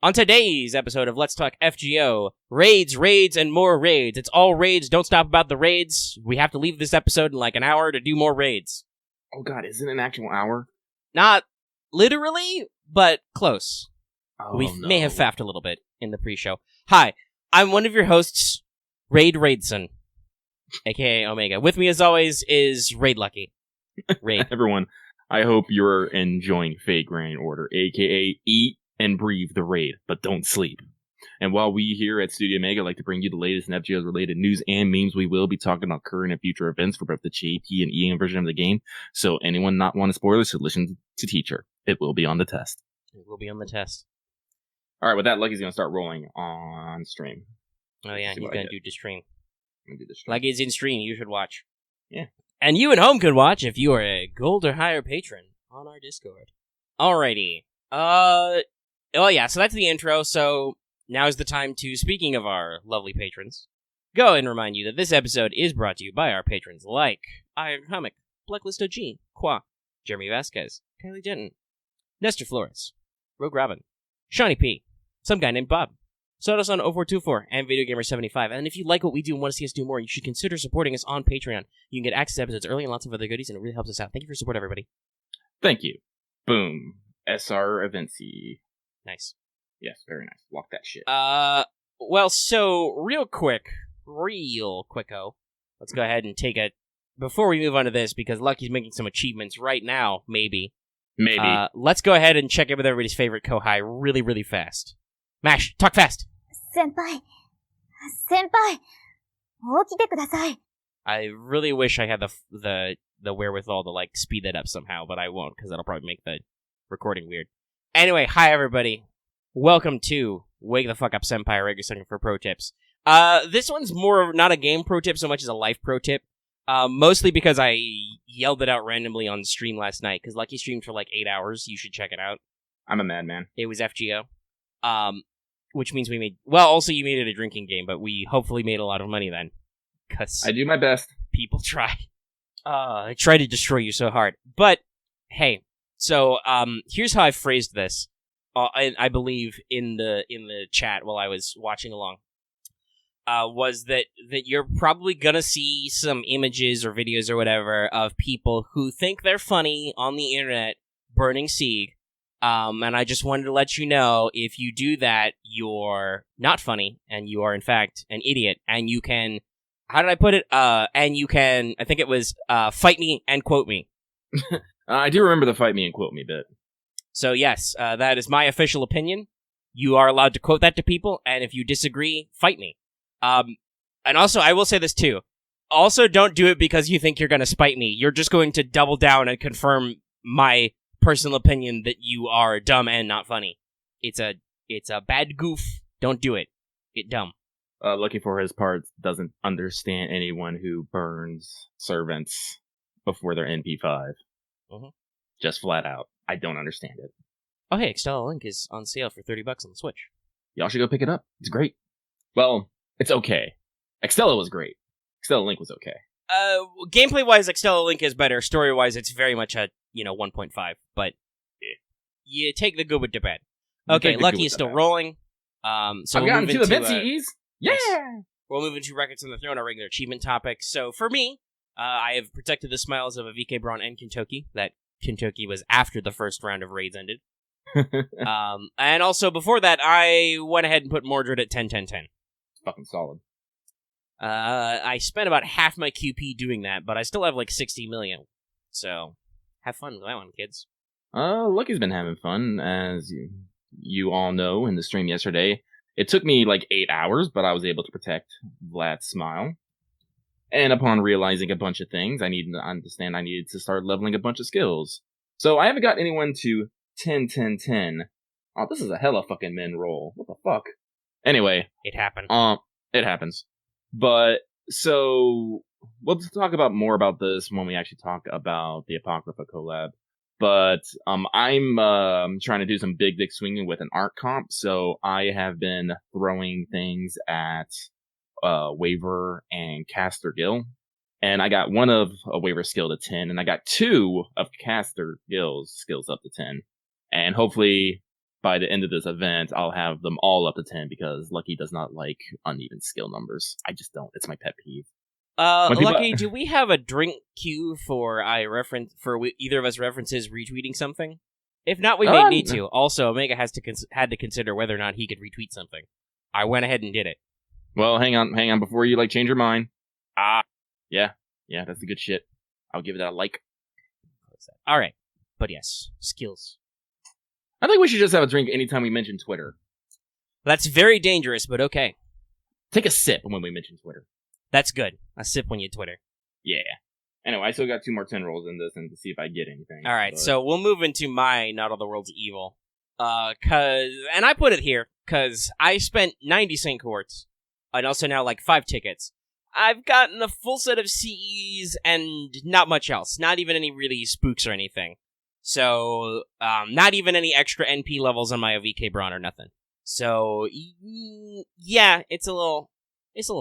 On today's episode of Let's Talk FGO, raids, and more raids. It's all raids, don't stop about the raids. We have to leave this episode in like an hour to do more raids. Oh god, is it an actual hour? Not literally, but close. Oh, We no. may have faffed a little bit in the pre-show. Hi, I'm one of your hosts, Raidson, aka Omega. With me as always is Raid Lucky. Raid. Everyone, I hope you're enjoying Fate Grand Order, aka Eat and Breathe the Raid, but don't sleep. And while we here at Studio Omega like to bring you the latest in FGO's related news and memes, we will be talking about current and future events for both the JP and EM version of the game. So anyone not want spoilers should listen to Teacher. It will be on the test. It will be on the test. Alright, with that, Lucky's going to start rolling on stream. Oh yeah, See he's what I gonna get. do the stream. I'm gonna do the stream. Lucky's in stream, you should watch. Yeah. And you at home can watch if you are a gold or higher patron on our Discord. Alrighty. Oh yeah, so that's the intro, so now's the time to, speaking of our lovely patrons, go ahead and remind you that this episode is brought to you by our patrons like Iron Comic, Blacklist OG, Qua, Jeremy Vasquez, Kylie Denton, Nestor Flores, Rogue Robin, Shawnee P, some guy named Bob, Sotoson 0424, and VideoGamer75. And if you like what we do and want to see us do more, you should consider supporting us on Patreon. You can get access to episodes early and lots of other goodies, and it really helps us out. Thank you for your support, everybody. Thank you. Boom. SR Evency. Nice. Yes, very nice. Lock that shit. Well, so, real quicko, let's go ahead and take it, before we move on to this, because Lucky's making some achievements right now, maybe. Maybe. Let's go ahead and check in with everybody's favorite Kohai really, really fast. Mash, talk fast! Senpai! 起きてください. I really wish I had the wherewithal to, like, speed that up somehow, but I won't, because that'll probably make the recording weird. Anyway, hi everybody. Welcome to Wake the Fuck Up Senpai, regular second for pro tips. This one's more of not a game pro tip so much as a life pro tip. Mostly because I yelled it out randomly on stream last night, because Lucky streamed for like 8 hours. You should check it out. I'm a madman. It was FGO. Which means we made, well, also you made it a drinking game, but we hopefully made a lot of money then. Because I do my best. people try. They try to destroy you so hard. But, hey, so, here's how I phrased this. I believe in the chat while I was watching along. Was that you're probably gonna see some images or videos or whatever of people who think they're funny on the internet burning Sieg. And I just wanted to let you know, if you do that, you're not funny, and you are in fact an idiot, and you can, how did I put it? And you can, I think it was, fight me and quote me. I do remember the fight me and quote me bit. So yes, that is my official opinion. You are allowed to quote that to people, and if you disagree, fight me. And also, I will say this too. Also, don't do it because you think you're going to spite me. You're just going to double down and confirm my personal opinion that you are dumb and not funny. It's a bad goof. Don't do it. Get dumb. Lucky for his part, doesn't understand anyone who burns servants before they're NP5. Mhm. Just flat out. I don't understand it. Oh hey, Extella Link is on sale for $30 on the Switch. Y'all should go pick it up. It's great. Well, it's okay. Extella was great. Extella Link was okay. Gameplay-wise, Extella Link is better. Story-wise, it's very much a, 1.5. But you take the good with the bad. Okay, Lucky is still rolling. So I've we'll gotten move 2 into, event CEs. Yeah! Nice. We'll move into Records on the Throne, our regular achievement topic. So for me, I have protected the smiles of a VK Braun and Kentucky. That Kentucky was after the first round of raids ended. And also before that, I went ahead and put Mordred at 10-10-10. Fucking solid. I spent about half my QP doing that, but I still have like 60 million. So, have fun with that one, kids. Lucky's been having fun, as you all know in the stream yesterday. It took me like 8 hours, but I was able to protect Vlad's smile. And upon realizing a bunch of things, I needed to start leveling a bunch of skills. So I haven't got anyone to 10-10-10. Oh, this is a hella fucking men roll. What the fuck? Anyway. It happened. It happens. But, so, we'll talk about more about this when we actually talk about the Apocrypha collab. But, I'm trying to do some big dick swinging with an art comp, so I have been throwing things at, Waver and Caster Gill. And I got one of a Waver skill to 10, and I got 2 of Caster Gill's skills up to 10. And hopefully, by the end of this event, I'll have them all up to 10 because Lucky does not like uneven skill numbers. I just don't. It's my pet peeve. Lucky, do we have a drink queue for either of us references retweeting something? If not, we may need to. Also, Omega had to consider whether or not he could retweet something. I went ahead and did it. Well, hang on before you change your mind. Yeah, that's the good shit. I'll give that a like. All right, but yes, skills. I think we should just have a drink anytime we mention Twitter. That's very dangerous, but okay. Take a sip when we mention Twitter. That's good. A sip when you Twitter. Yeah. Anyway, I still got 2 more 10 rolls in this and to see if I get anything. All right, so we'll move into my Not All the World's Evil. And I put it here, because I spent 90 St. Quartz, and also now 5 tickets. I've gotten a full set of CEs and not much else. Not even any really spooks or anything. So, not even any extra NP levels on my VK Brawn or nothing. So, yeah, it's a little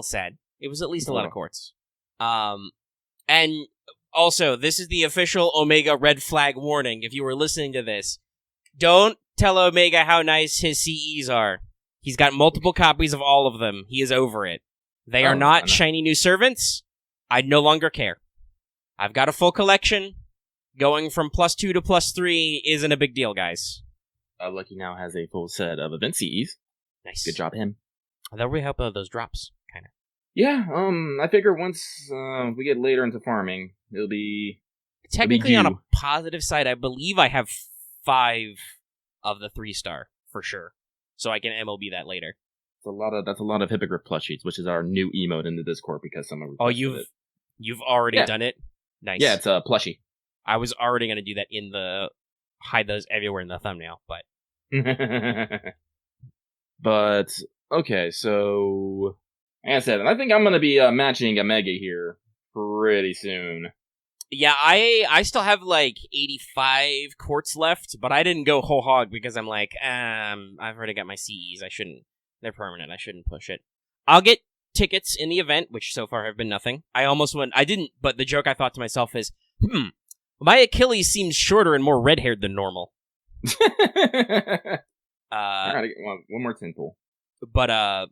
sad. It was at least a lot of quartz. And also, this is the official Omega red flag warning. If you were listening to this, don't tell Omega how nice his CEs are. He's got multiple copies of all of them. He is over it. They are not shiny new servants. I no longer care. I've got a full collection. Going from +2 to +3 isn't a big deal, guys. Lucky now has a full set of event CEs. Nice. Good job, him. That'll really help those drops, kind of. Yeah, I figure once we get later into farming, it'll be... Technically, on a positive side, I believe I have 5 of the 3-star, for sure. So I can MLB that later. That's a lot of Hippogriff plushies, which is our new emote in the Discord because someone requested it. You've already done it? Nice. Yeah, it's a plushie. I was already going to do that in the... hide those everywhere in the thumbnail, but... But, okay, so... Like I said, I think I'm going to be matching Omega here pretty soon. Yeah, I still have 85 quartz left, but I didn't go whole hog because I'm I've already got my CEs. They're permanent. I shouldn't push it. I'll get tickets in the event, which so far have been nothing. I didn't, but the joke I thought to myself is, my Achilles seems shorter and more red-haired than normal. I gotta get one more tinple. But,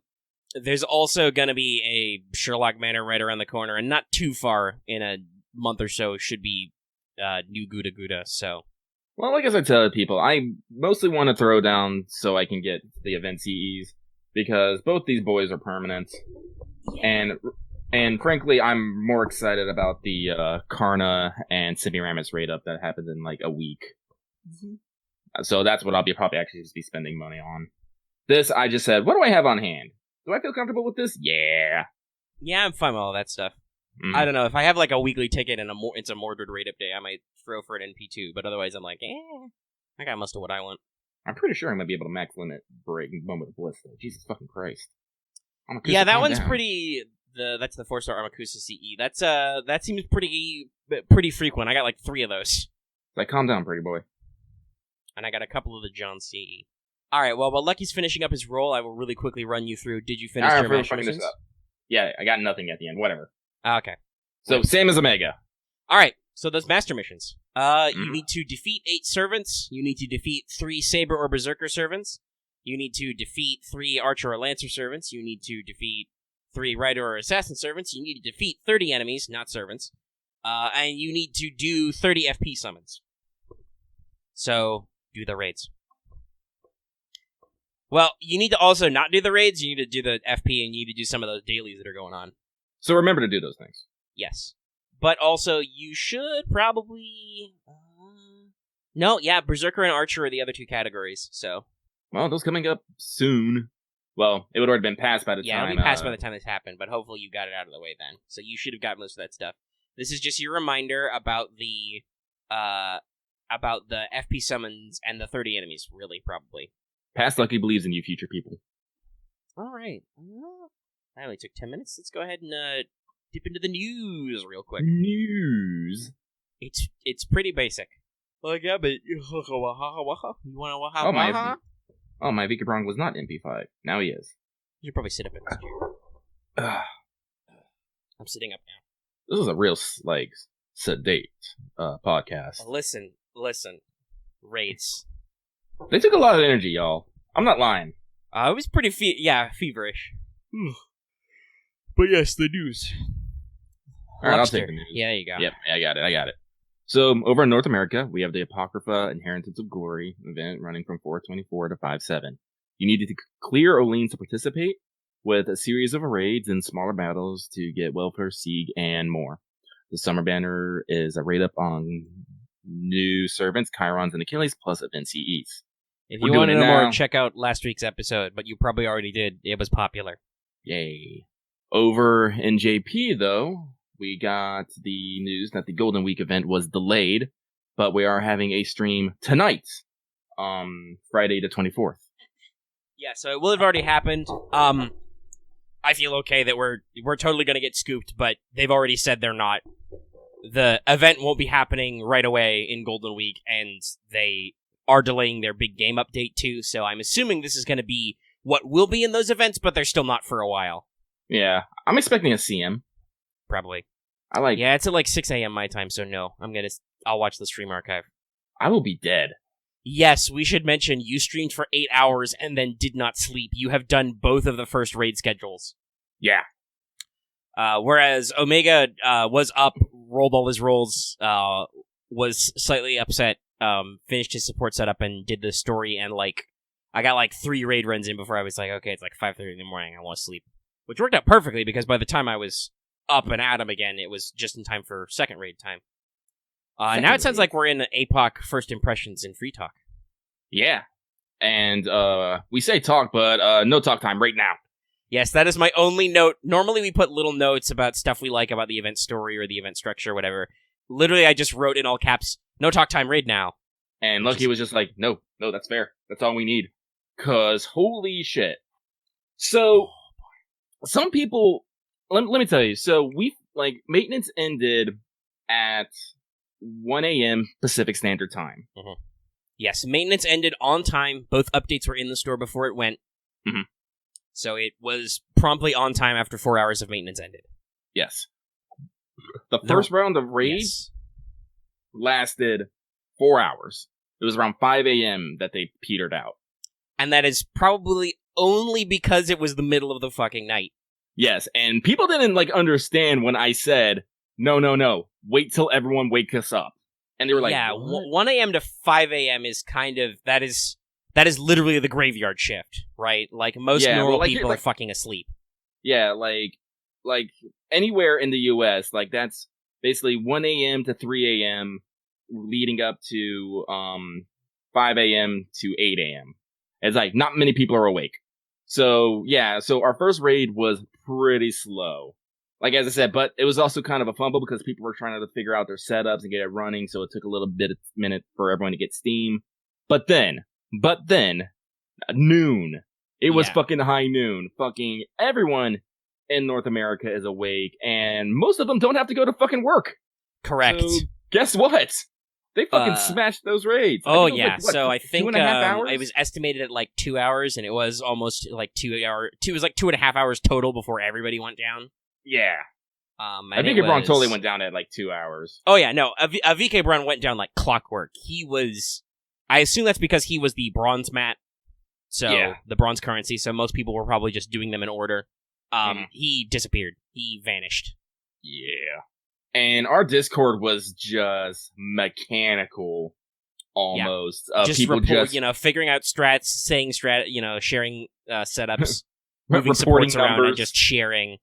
there's also gonna be a Sherlock Manor right around the corner, and not too far in a month or so should be, new Gouda, so. Well, like as I tell people, I mostly want to throw down so I can get the event CEs, because both these boys are permanent, and frankly, I'm more excited about the Karna and Semiramis raid up that happens in a week. Mm-hmm. So that's what I'll probably actually just be spending money on. This, I just said, what do I have on hand? Do I feel comfortable with this? Yeah. Yeah, I'm fine with all that stuff. Mm. I don't know, if I have a weekly ticket and it's a Mordred raid up day, I might throw for an NP2, but otherwise I'm I got most of what I want. I'm pretty sure I'm going to be able to max limit break Moment of Bliss, though. Jesus fucking Christ. Yeah, that one's pretty... That's the 4-star Armacusa CE. That seems pretty frequent. I got 3 of those. Calm down, pretty boy. And I got a couple of the John CE. Alright, well, while Lucky's finishing up his roll, I will really quickly run you through. Did you finish your master missions? Yeah, I got nothing at the end. Whatever. Okay. So, same as Omega. Alright, so those master missions. You need to defeat 8 servants. You need to defeat 3 saber or berserker servants. You need to defeat 3 archer or lancer servants. You need to defeat 3 rider or assassin servants. You need to defeat 30 enemies, not servants. And you need to do 30 FP summons. So, do the raids. Well, you need to also not do the raids. You need to do the FP, and you need to do some of those dailies that are going on. So remember to do those things. Yes. But also, you should probably... No, yeah, Berserker and Archer are the other 2 categories, so... Well, those coming up soon. Well, it would have been passed by the time... Yeah, it'll be passed by the time this happened, but hopefully you got it out of the way then. So you should have got most of that stuff. This is just your reminder about the FP summons and the 30 enemies, really, probably. Past Lucky believes in you, future people. Alright. That only took 10 minutes. Let's go ahead and dip into the news real quick. News? It's pretty basic. Yeah, but... You wanna waha? Oh, my VK Brawn was not MP5. Now he is. You should probably sit up in this chair. I'm sitting up now. This is a real, sedate podcast. Listen. Raids. They took a lot of energy, y'all. I'm not lying. It was pretty feverish. But yes, the news. All right, I'll take the news. Yeah, there you go. Yep, I got it. So, over in North America, we have the Apocrypha Inheritance of Glory event running from 4/24 to 5/7. You needed to clear Olean to participate with a series of raids and smaller battles to get welfare, Sieg, and more. The summer banner is a raid up on new servants, Chirons, and Achilles, plus event CEs. If you want to know more, check out last week's episode, but you probably already did. It was popular. Yay. Over in JP, though, we got the news that the Golden Week event was delayed, but we are having a stream tonight, Friday the 24th. Yeah, so it will have already happened. I feel okay that we're totally going to get scooped, but they've already said they're not. The event won't be happening right away in Golden Week, and they are delaying their big game update too, so I'm assuming this is going to be what will be in those events, but they're still not for a while. Yeah, I'm expecting a CM. Probably. Yeah, it's at like 6 a.m. my time, so no. I'll watch the stream archive. I will be dead. Yes, we should mention you streamed for 8 hours and then did not sleep. You have done both of the first raid schedules. Yeah. Whereas Omega was up, rolled all his rolls, was slightly upset, finished his support setup and did the story, and I got 3 raid runs in before I was like, okay, it's 5:30 in the morning, I want to sleep. Which worked out perfectly because by the time I was up and at him again, it was just in time for second raid time. Now it sounds like we're in Apoc First Impressions in Free Talk. Yeah. And we say talk, but no talk time right now. Yes, that is my only note. Normally we put little notes about stuff we like about the event story or the event structure or whatever. Literally, I just wrote in all caps, no talk time raid now. And Lucky was just like, no, that's fair. That's all we need. Cause holy shit. So, some people, let me tell you, so maintenance ended at 1 a.m. Pacific Standard Time. Mm-hmm. Yes, maintenance ended on time. Both updates were in the store before it went. Mm-hmm. So it was promptly on time after 4 hours of maintenance ended. Yes. The first round of raids lasted 4 hours. It was around 5 a.m. that they petered out. And that is probably only because it was the middle of the fucking night. Yes, and people didn't understand when I said, no, wait till everyone wakes us up. And they were like, yeah, what? 1 a.m. to 5 a.m. is kind of, that is literally the graveyard shift, right? Most normal people are fucking asleep. Yeah, anywhere in the U.S., that's basically 1 a.m. to 3 a.m. leading up to 5 a.m. to 8 a.m. It's not many people are awake. So, yeah, our first raid was pretty slow. As I said, but it was also kind of a fumble because people were trying to figure out their setups and get it running, so it took a little minute for everyone to get steam. But then, noon. It was fucking high noon. Fucking everyone in North America is awake, and most of them don't have to go to fucking work. Correct. So, guess what? They fucking smashed those raids. Oh, yeah. So I think 2.5 hours? it was estimated at 2 hours, and it was almost 2 hours. It was 2.5 hours total before everybody went down. Yeah. I think Braun totally went down at 2 hours. Oh, yeah. No, VK Braun went down like clockwork. He was... I assume that's because he was the bronze mat. So, the bronze currency. So most people were probably just doing them in order. He disappeared. He vanished. Yeah. And our Discord was just mechanical, almost. Just people figuring out strats, saying sharing setups, moving supports around, and just sharing.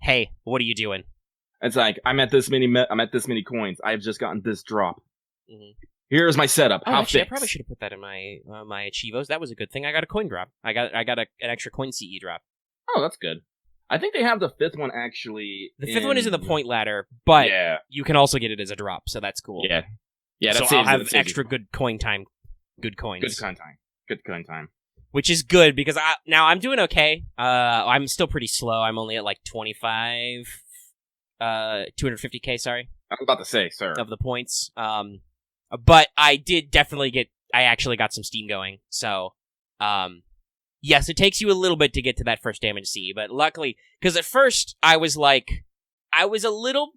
Hey, what are you doing? It's I'm at this many coins. I've just gotten this drop. Mm-hmm. Here's my setup. Oh, actually, I probably should have put that in my my Achievos. That was a good thing. I got a coin drop. I got an extra coin CE drop. Oh, that's good. I think they have the 5th one actually. The 5th one is in the point ladder, but you can also get it as a drop, so that's cool. Yeah. Yeah, so I'll have extra good coin time. Good coins. Good coin time. Which is good, because now I'm doing okay. I'm still pretty slow. I'm only at 25... 250k, sorry. I was about to say, sir. Of the points. But I did definitely I actually got some steam going, so... Yes, it takes you a little bit to get to that first damage CE, but luckily, because at first I was a little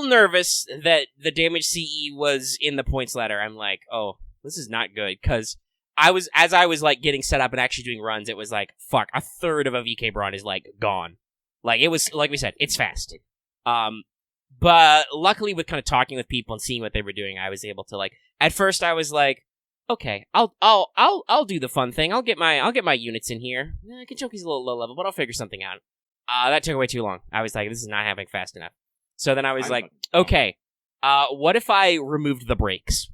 nervous that the damage CE was in the points ladder. I'm like, oh, this is not good, because as I was like getting set up and actually doing runs, it was like, fuck, a third of a VK Brawn is like gone. Like it was, like we said, it's fast. But luckily with kind of talking with people and seeing what they were doing, I was able to like, at first I was like, okay, I'll do the fun thing. I'll get my units in here. Kentucky's a little low level, but I'll figure something out. That took way too long. I was like, this is not happening fast enough. So then I was like, okay, what if I removed the brakes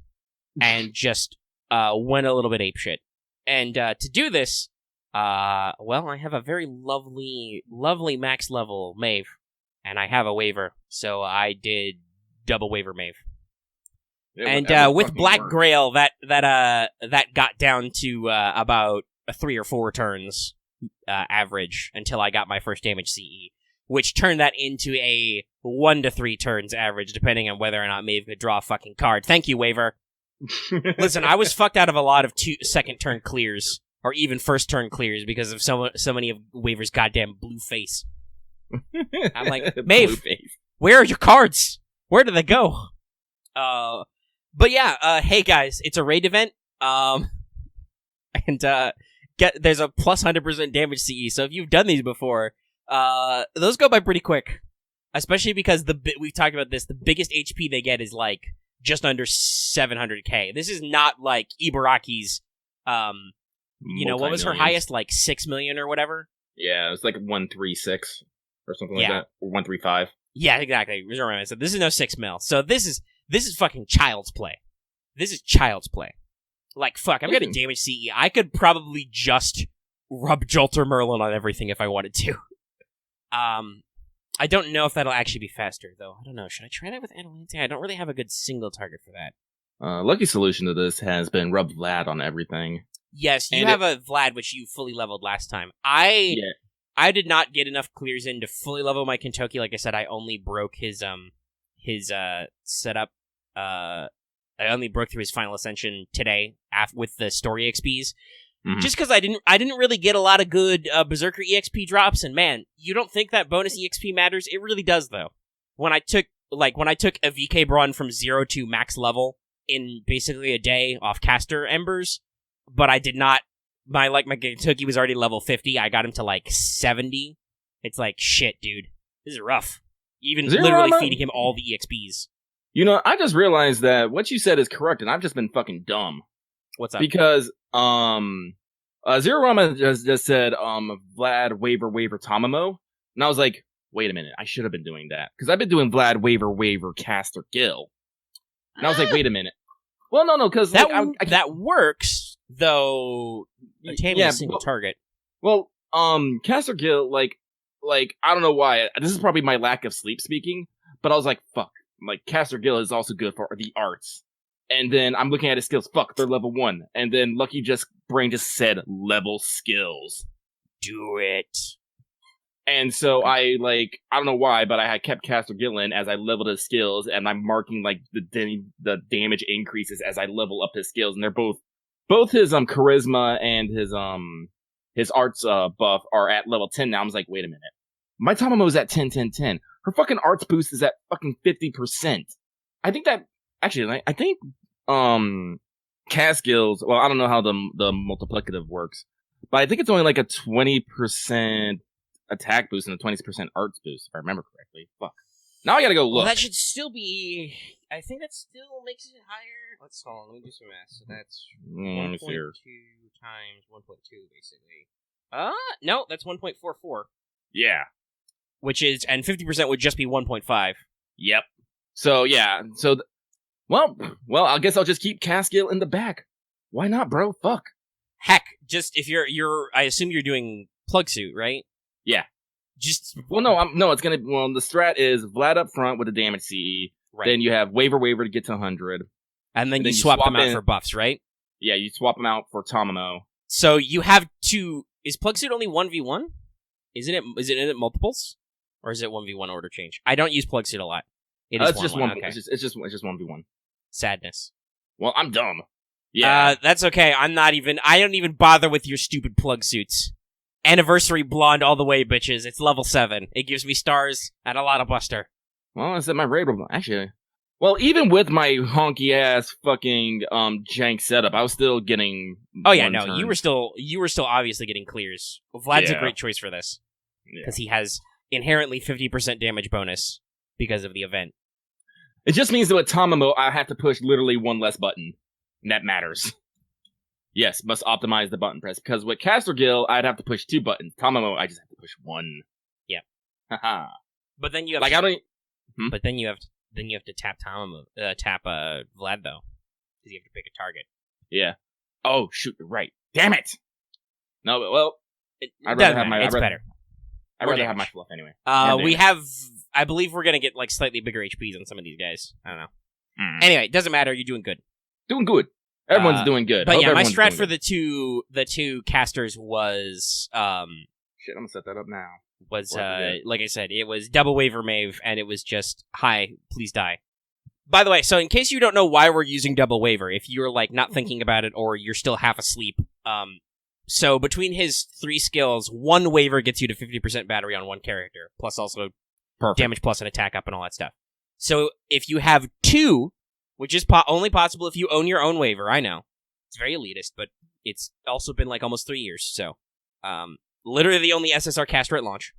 and just went a little bit apeshit? And to do this, well, I have a very lovely max level Mave, and I have a waiver, so I did double waiver Mave. Yeah, and with Black Grail, that got down to about 3 or 4 turns average until I got my first damage CE, which turned that into a 1 to 3 turns average, depending on whether or not Maeve could draw a fucking card. Thank you, waiver. Listen, I was fucked out of a lot of second turn clears, or even first turn clears, because of so many of Waiver's goddamn blue face. I'm like, Maeve, where are your cards? Where did they go? But yeah, hey guys, it's a raid event, and there's a plus 100% damage CE, so if you've done these before, those go by pretty quick. Especially because we've talked about this, the biggest HP they get is like just under 700k. This is not like Ibaraki's, what was her highest, like 6 million or whatever? Yeah, it was like 136 or something like that, or 135. Yeah, exactly. So this is no 6 mil. So this is fucking child's play. This is child's play. Like, fuck, I've got a damage CE. I could probably just rub Jolter Merlin on everything if I wanted to. I don't know if that'll actually be faster, though. I don't know. Should I try that with Atalante? I don't really have a good single target for that. Lucky solution to this has been rub Vlad on everything. Yes, you have a Vlad, which you fully leveled last time. I did not get enough clears in to fully level my Kentucky. Like I said, I only broke his setup. I only broke through his final ascension today with the story XPs. Mm-hmm. Just because I didn't really get a lot of good Berserker EXP drops, and man, you don't think that bonus EXP matters? It really does, though. When I took a VK Brawn from 0 to max level in basically a day off caster embers, but I did not. My Kentucky was already level 50. I got him to like 70. It's like, shit, dude, this is rough. Even literally feeding him all the EXPs. You know, I just realized that what you said is correct, and I've just been fucking dumb. What's up? Because Zero Rama just said Vlad waiver Tamamo, and I was like, wait a minute, I should have been doing that because I've been doing Vlad waiver caster Gil, and I was like, wait a minute. Well, no, because that works though. Taming a single target. Well, caster Gil, like I don't know why. This is probably my lack of sleep speaking, but I was like, fuck. Like, Caster Gil is also good for the arts. And then I'm looking at his skills. Fuck, they're level 1. And then Lucky Brain just said level skills. Do it. And so I don't know why, but I had kept Caster Gil in as I leveled his skills, and I'm marking, like, the damage increases as I level up his skills. And they're both his charisma and his arts buff are at level 10 now. I was like, wait a minute. My Tamamo's at 10. Her fucking arts boost is at fucking 50%. I think cast skills, well, I don't know how the multiplicative works, but I think it's only like a 20% attack boost and a 20% arts boost, if I remember correctly. Fuck. Now I gotta go look. Well, that should still be... I think that still makes it higher. Hold on, let me do some math. So that's 1.2 times 1.2, basically. No, that's 1.44. Yeah. Which is, and 50% would just be 1.5. Yep. So, yeah. So, well, I guess I'll just keep Caskill in the back. Why not, bro? Fuck. Heck, just if I assume you're doing plug suit, right? Yeah. Just. Well, the strat is Vlad up front with the damage CE. Right. Then you have waiver to get to 100. And then you swap them out for buffs, right? Yeah, you swap them out for Tamamo. So you have to. Is plug suit only 1v1? Is it multiples? Or is it 1v1 order change? I don't use plug suit a lot. It's just 1v1. Okay. It's just 1v1. Sadness. Well, I'm dumb. Yeah. That's okay. I don't even bother with your stupid plug suits. Anniversary blonde all the way, bitches. It's level 7. It gives me stars and a lot of buster. Well, I said my raid. Actually, Well, even with my honky ass fucking jank setup, I was still getting. Oh yeah, one no, turn. you were still obviously getting clears. Vlad's a great choice for this because he has inherently 50% damage bonus because of the event. It just means that with Tamamo, I have to push literally one less button, and that matters. Yes, must optimize the button press because with Caster Gill, I'd have to push 2 buttons. Tamamo, I just have to push 1. Yeah. Haha. But then you have like I don't. But then you have to tap Vlad though, because you have to pick a target. Yeah. Oh shoot! You're right. Damn it. No, but well, I'd rather have my. It's better. I'd rather have my fluff anyway. We have. I believe we're gonna get like slightly bigger HPs on some of these guys. I don't know. Anyway, it doesn't matter. You're doing good. Doing good. Everyone's doing good. But yeah, my strat for the two casters was Shit, I'm gonna set that up now. Like I said, it was double Waver Mave, and it was just hi, please die. By the way, so in case you don't know why we're using double Waver, if you're like not thinking about it or you're still half asleep, so between his 3 skills, 1 Waver gets you to 50% battery on 1 character, plus also damage plus an attack up and all that stuff. So if you have 2, which is only possible if you own your own Waver, I know. It's very elitist, but it's also been like almost 3 years, so literally the only SSR caster at launch.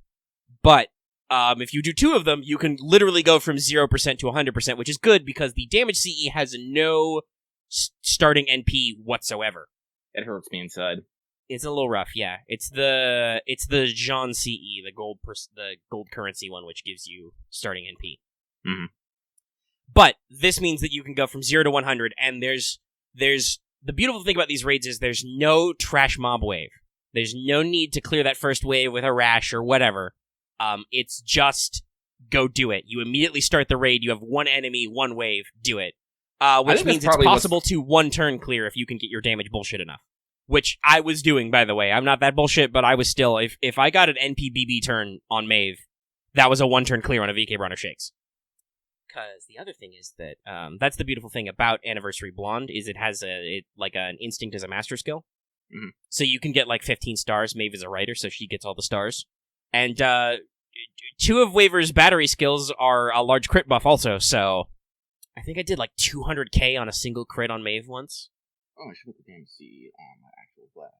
But if you do 2 of them, you can literally go from 0% to 100%, which is good because the damage CE has no starting NP whatsoever. It hurts me inside. It's a little rough, yeah. It's the Jean CE, the gold currency one, which gives you starting NP. Mm-hmm. But this means that you can go from 0 to 100, and there's the beautiful thing about these raids is there's no trash mob wave. There's no need to clear that first wave with a rash or whatever. It's just go do it. You immediately start the raid. You have 1 enemy, 1 wave. Do it. Which means it's possible to 1 turn clear if you can get your damage bullshit enough. Which I was doing, by the way. I'm not that bullshit, but I was still. If I got an NPBB turn on Maeve, that was a 1 turn clear on a VK Bronner Shakes. Because the other thing is that that's the beautiful thing about Anniversary Blonde is it has an instinct as a master skill. Mm-hmm. So you can get like 15 stars. Maeve is a writer, so she gets all the stars. And 2 of Waver's battery skills are a large crit buff also, so I think I did like 200k on a single crit on Maeve once. Oh, I should put the damn C on my actual Vlad.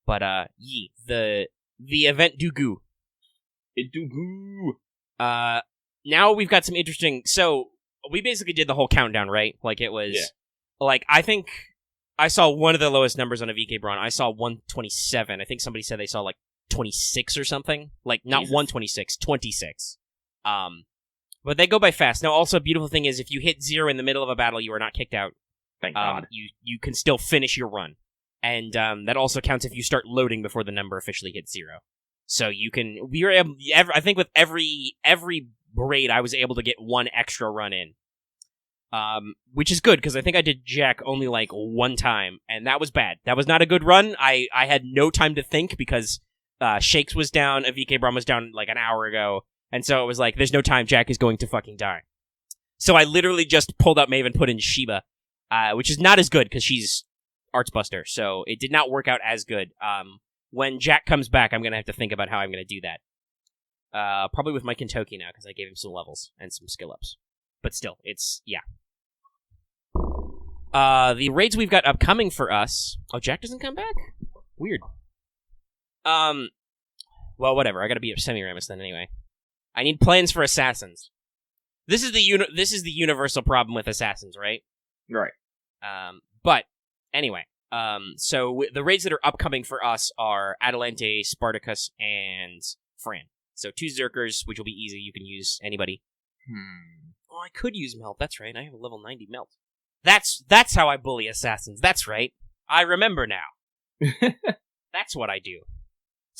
But the event do goo. It do goo. Now we've got some interesting. So we basically did the whole countdown, right? Like it was, like I think I saw one of the lowest numbers on a VK Braun. I saw 127. I think somebody said they saw like 26 or something. Like not Jesus. 126, 26. But they go by fast. Now, also, a beautiful thing is if you hit 0 in the middle of a battle, you are not kicked out. Thank God. You can still finish your run. And that also counts if you start loading before the number officially hits 0. So you can... We were able... I think with every raid, I was able to get 1 extra run in. Which is good, because I think I did Jack only like 1 time, and that was bad. That was not a good run. I had no time to think, because Shakes was down, a VK Braum was down like an hour ago, and so it was like, there's no time, Jack is going to fucking die. So I literally just pulled out Maeve and put in Shiba, which is not as good, because she's Arts Buster, so it did not work out as good. When Jack comes back, I'm going to have to think about how I'm going to do that. Probably with my Kentucky now, because I gave him some levels and some skill ups. But still, it's, yeah. The raids we've got upcoming for us... Oh, Jack doesn't come back? Weird. Well, whatever. I gotta be a Semiramis then anyway. I need plans for assassins. This is the universal problem with assassins, right? Right. But, anyway. So, the raids that are upcoming for us are Atalante, Spartacus, and Fran. So, 2 Zerkers, which will be easy. You can use anybody. Oh, I could use Melt. That's right. I have a level 90 Melt. That's how I bully assassins. That's right. I remember now. That's what I do.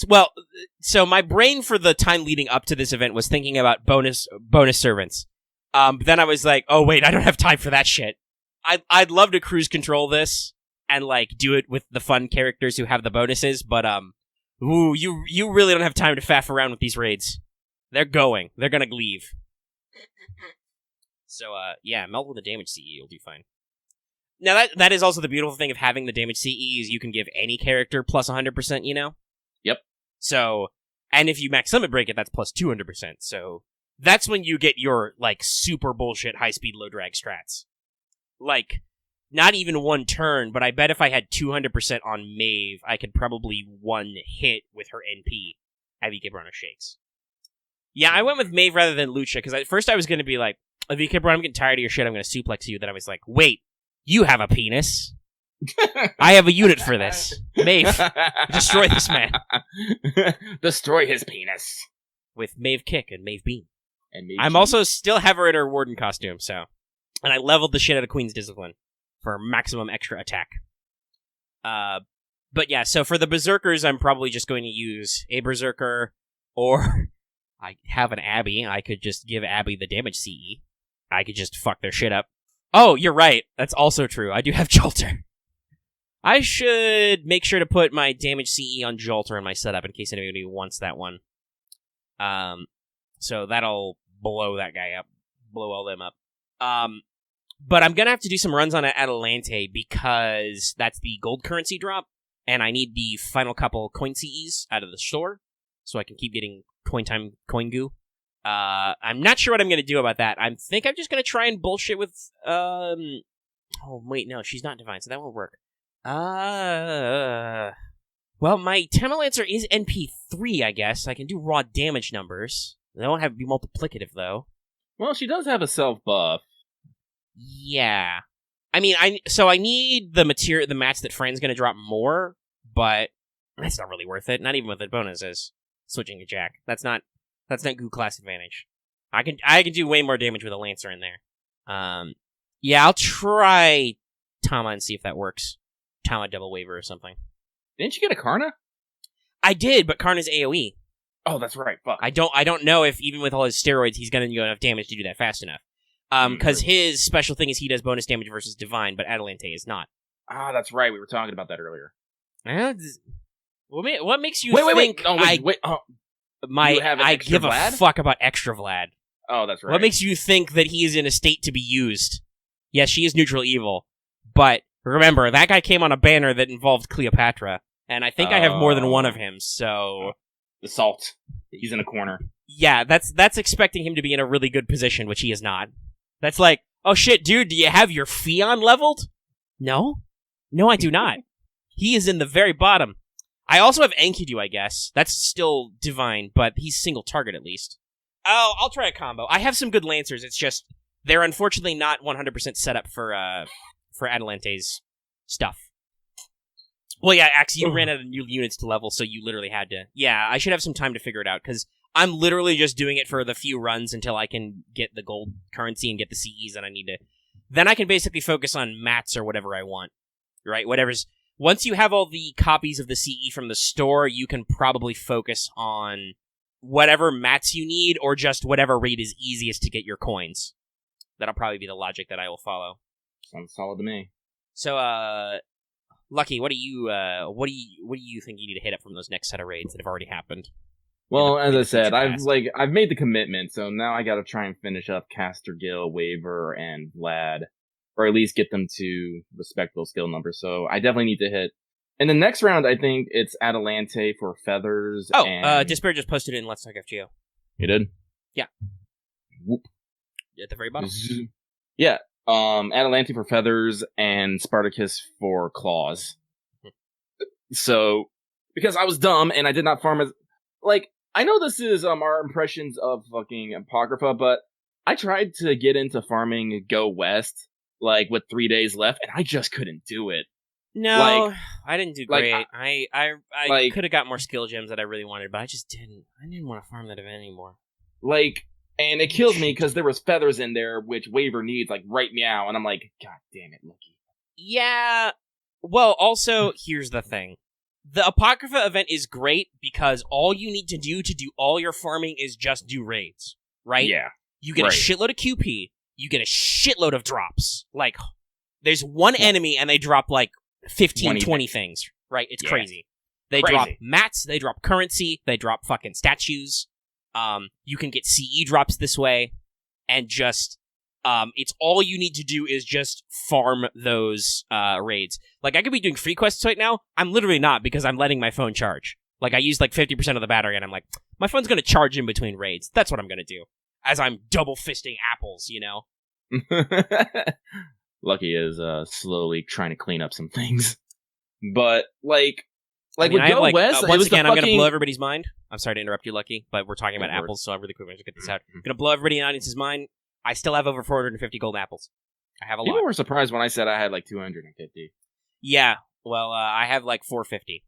Well, so my brain for the time leading up to this event was thinking about bonus servants. But then I was like, oh wait, I don't have time for that shit. I'd love to cruise control this and like do it with the fun characters who have the bonuses, but you really don't have time to faff around with these raids. They're gonna leave. So yeah, Melt with the damage CE, you'll do fine. Now that is also the beautiful thing of having the damage CE is you can give any character plus 100%, you know? Yep. So, and if you max limit break it, that's plus 200%. So that's when you get your, like, super bullshit high-speed low-drag strats. Like, not even one turn, but I bet if I had 200% on Maeve, I could probably one hit with her NP, have Ikebron Shakes. Yeah, I went with Maeve rather than Lucia, because at first I was going to be like, Ikebron, I'm getting tired of your shit, I'm going to suplex you. Then I was like, wait, you have a penis. I have a unit for this. Maeve, destroy this man. Destroy his penis. With Maeve Kick and Maeve Beam. And Maeve I'm Cheese. also still have her in her warden costume, so. And I leveled the shit out of Queen's Discipline for maximum extra attack. But yeah, so for the Berserkers, I'm probably just going to use a Berserker, or I have an Abby. I could just give Abby the damage CE. I could just fuck their shit up. Oh, you're right. That's also true. I do have Jolter. I should make sure to put my damage CE on Jolter in my setup in case anybody wants that one. So that'll blow that guy up. Blow all them up. But I'm gonna have to do some runs on Atalante because that's the gold currency drop, and I need the final couple coin CEs out of the store, so I can keep getting coin time, coin goo. I'm not sure what I'm gonna do about that. I think I'm just gonna try and bullshit with, oh wait, no, she's not divine, so that won't work. Well, my Temelancer is NP3, I guess. I can do raw damage numbers. They won't have to be multiplicative, though. Well, she does have a self buff. Yeah. I mean, I need the mats that Fran's gonna drop more, but that's not really worth it. Not even with the bonuses. Switching to Jack. That's not goo class advantage. I can do way more damage with a Lancer in there. Yeah, I'll try Tama and see if that works. Tama double waver or something. Didn't you get a Karna? I did, but Karna's AoE. Oh, that's right. Fuck. I don't know if even with all his steroids he's gonna do enough damage to do that fast enough. Because his special thing is he does bonus damage versus divine, but Atalante is not. Ah, that's right. We were talking about that earlier. What makes you think I give Vlad? a fuck about extra Vlad? Oh, that's right. What makes you think that he is in a state to be used? Yes, she is neutral evil, but remember, that guy came on a banner that involved Cleopatra, and I think I have more than one of him, so... The salt. He's in a corner. Yeah, that's expecting him to be in a really good position, which he is not. That's like, oh shit, dude, do you have your Fion leveled? No? No, I do not. He is in the very bottom. I also have Enkidu, I guess. That's still divine, but he's single target at least. Oh, I'll try a combo. I have some good Lancers, it's just, they're unfortunately not 100% set up for Atalante's stuff. Well, yeah, Axe, you ran out of new units to level, so you literally had to... Yeah, I should have some time to figure it out, because I'm literally just doing it for the few runs until I can get the gold currency and get the CEs that I need to... Then I can basically focus on mats or whatever I want, right? Whatever's... Once you have all the copies of the CE from the store, you can probably focus on whatever mats you need, or just whatever raid is easiest to get your coins. That'll probably be the logic that I will follow. Sounds solid to me. So, Lucky, what do you think you need to hit up from those next set of raids that have already happened? Well, as I said, I've made the commitment, so now I gotta try and finish up Caster Gil, Waver, and Vlad, or at least get them to respectable skill numbers. So I definitely need to hit. In the next round, I think it's Atalante for feathers. Oh, and... Despair just posted it in Let's Talk FGO. You did? Yeah. Whoop. At the very bottom. Yeah. Atalante for feathers and Spartacus for claws. So, because I was dumb and I did not farm as... Like, I know this is our impressions of fucking Apocrypha, but I tried to get into farming Go West, like, with 3 days left, and I just couldn't do it. No, I didn't do great. Like, I could have got more skill gems that I really wanted, but I just didn't. I didn't want to farm that event anymore. Like, and it kills me because there was feathers in there, which Waver needs, like, right meow, and I'm like, God damn it, Lucky. Yeah, well, also, here's the thing. The Apocrypha event is great because all you need to do all your farming is just do raids, right? Yeah. You get a shitload of QP, you get a shitload of drops. Like, there's one enemy and they drop, like, 15, 20 things, right? It's crazy. They drop mats, they drop currency, they drop fucking statues. You can get CE drops this way, and just, it's all you need to do is just farm those, raids. Like, I could be doing free quests right now, I'm literally not, because I'm letting my phone charge. Like, I used, like, 50% of the battery, and I'm like, my phone's gonna charge in between raids, that's what I'm gonna do. as I'm double fisting apples, Lucky is slowly trying to clean up some things. But, like I mean, with I have, Go like, West, it once was again, the I'm going to fucking... blow everybody's mind. I'm sorry to interrupt you, Lucky, but we're talking about Go for it. apples, so I'm really quickly going to get this out. I'm going to blow everybody in the audience's mind. I still have over 450 golden apples. I have a lot. People were surprised when I said I had like 250. Yeah, well, I have like 450.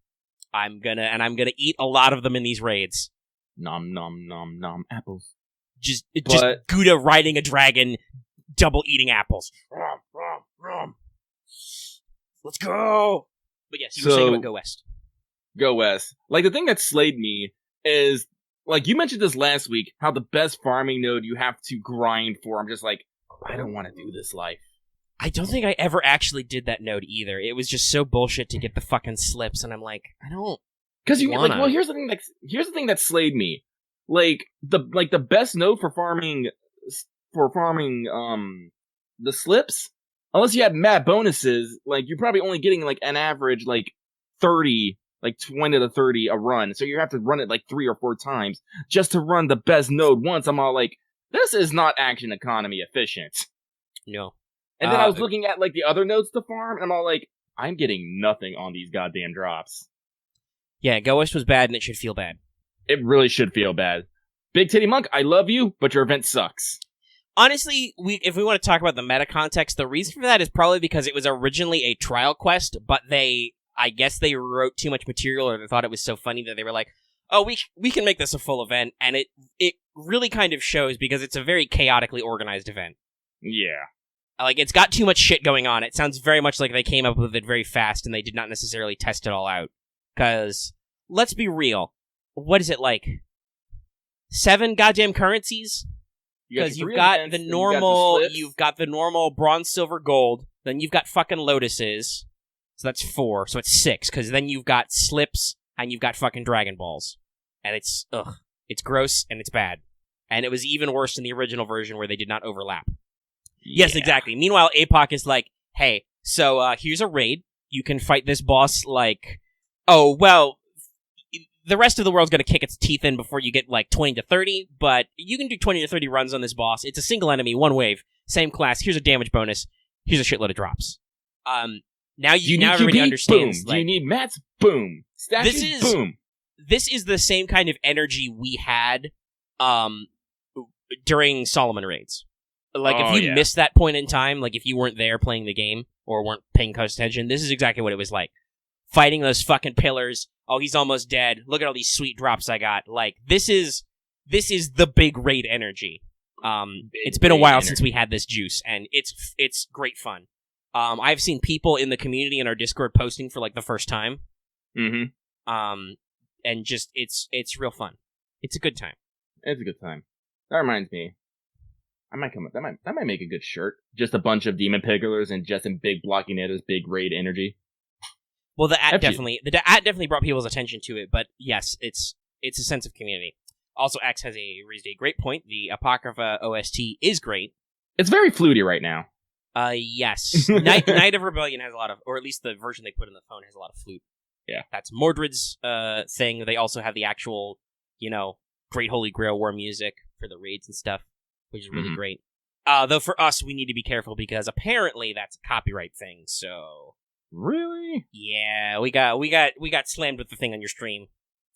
I'm gonna eat a lot of them in these raids. Nom nom nom nom apples. Just Gouda riding a dragon, double eating apples. Rom, rom, rom. Let's go! But yes, you were saying about Go West. Go West. Like, the thing that slayed me is, like, you mentioned this last week, how the best farming node you have to grind for. I'm just like, I don't want to do this life. I don't think I ever actually did that node either. It was just so bullshit to get the fucking slips, and I'm like, I don't. Because you wanna. like, well, here's the thing that slayed me. Like the best node for farming the slips, unless you had mad bonuses, like you're probably only getting like an average like 30, like 20 to 30 a run. So you have to run it like 3 or 4 times just to run the best node once. I'm all like, this is not action economy efficient. No. And then I was looking at like the other nodes to farm, and I'm all like, I'm getting nothing on these goddamn drops. Yeah, Go West was bad, and it should feel bad. It really should feel bad. Big Titty Monk, I love you, but your event sucks. Honestly, if we want to talk about the meta context, the reason for that is probably because it was originally a trial quest, but I guess they wrote too much material, or they thought it was so funny that they were like, oh, we can make this a full event, and it really kind of shows because it's a very chaotically organized event. Yeah. Like, it's got too much shit going on. It sounds very much like they came up with it very fast, and they did not necessarily test it all out. Because, let's be real, what is it like? 7 goddamn currencies? Because you've got the normal bronze, silver, gold. Then you've got fucking lotuses. So that's 4. So it's 6. Because then you've got slips and you've got fucking Dragon Balls. And it's gross and it's bad. And it was even worse in the original version where they did not overlap. Yes, exactly. Meanwhile, Apoc is like, hey, so here's a raid. You can fight this boss like, oh, well, the rest of the world's going to kick its teeth in before you get like 20 to 30, but you can do 20 to 30 runs on this boss. It's a single enemy, one wave, same class. Here's a damage bonus. Here's a shitload of drops. Now everybody understands. Boom. Do you need mats? Boom. Statues? Boom. This is the same kind of energy we had during Solomon raids. Like, if you missed that point in time, like if you weren't there playing the game or weren't paying close attention, this is exactly what it was like. Fighting those fucking pillars. Oh, he's almost dead. Look at all these sweet drops I got. Like, this is the big raid energy. It's been a while since we had this juice, and it's great fun. I've seen people in the community in our Discord posting for like the first time. Mm-hmm. And just it's real fun. It's a good time. It's a good time. That reminds me. I might come up. That might make a good shirt. Just a bunch of demon pigglers and just in big blocky netters, big raid energy. Well, the ad definitely brought people's attention to it, but yes, it's a sense of community. Also, X has raised a great point. The Apocrypha OST is great. It's very fluty right now. Yes. Night of Rebellion has a lot of, or at least the version they put in the phone has a lot of flute. Yeah. That's Mordred's thing. They also have the actual, Great Holy Grail War music for the raids and stuff, which is really great. Though for us, we need to be careful because apparently that's a copyright thing, so... Really? Yeah, we got slammed with the thing on your stream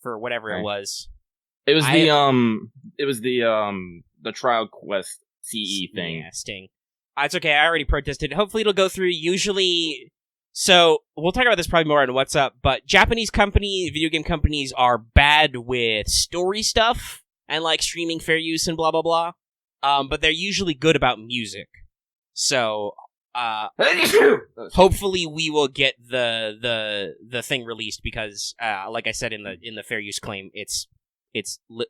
for whatever it was. It was the trial quest CE thing. Yeah, Sting. It's okay. I already protested. Hopefully it'll go through. Usually, so we'll talk about this probably more on What's Up. But Japanese video game companies are bad with story stuff and like streaming fair use and blah blah blah. But they're usually good about music. So. Hopefully we will get the thing released because, like I said in the fair use claim, it's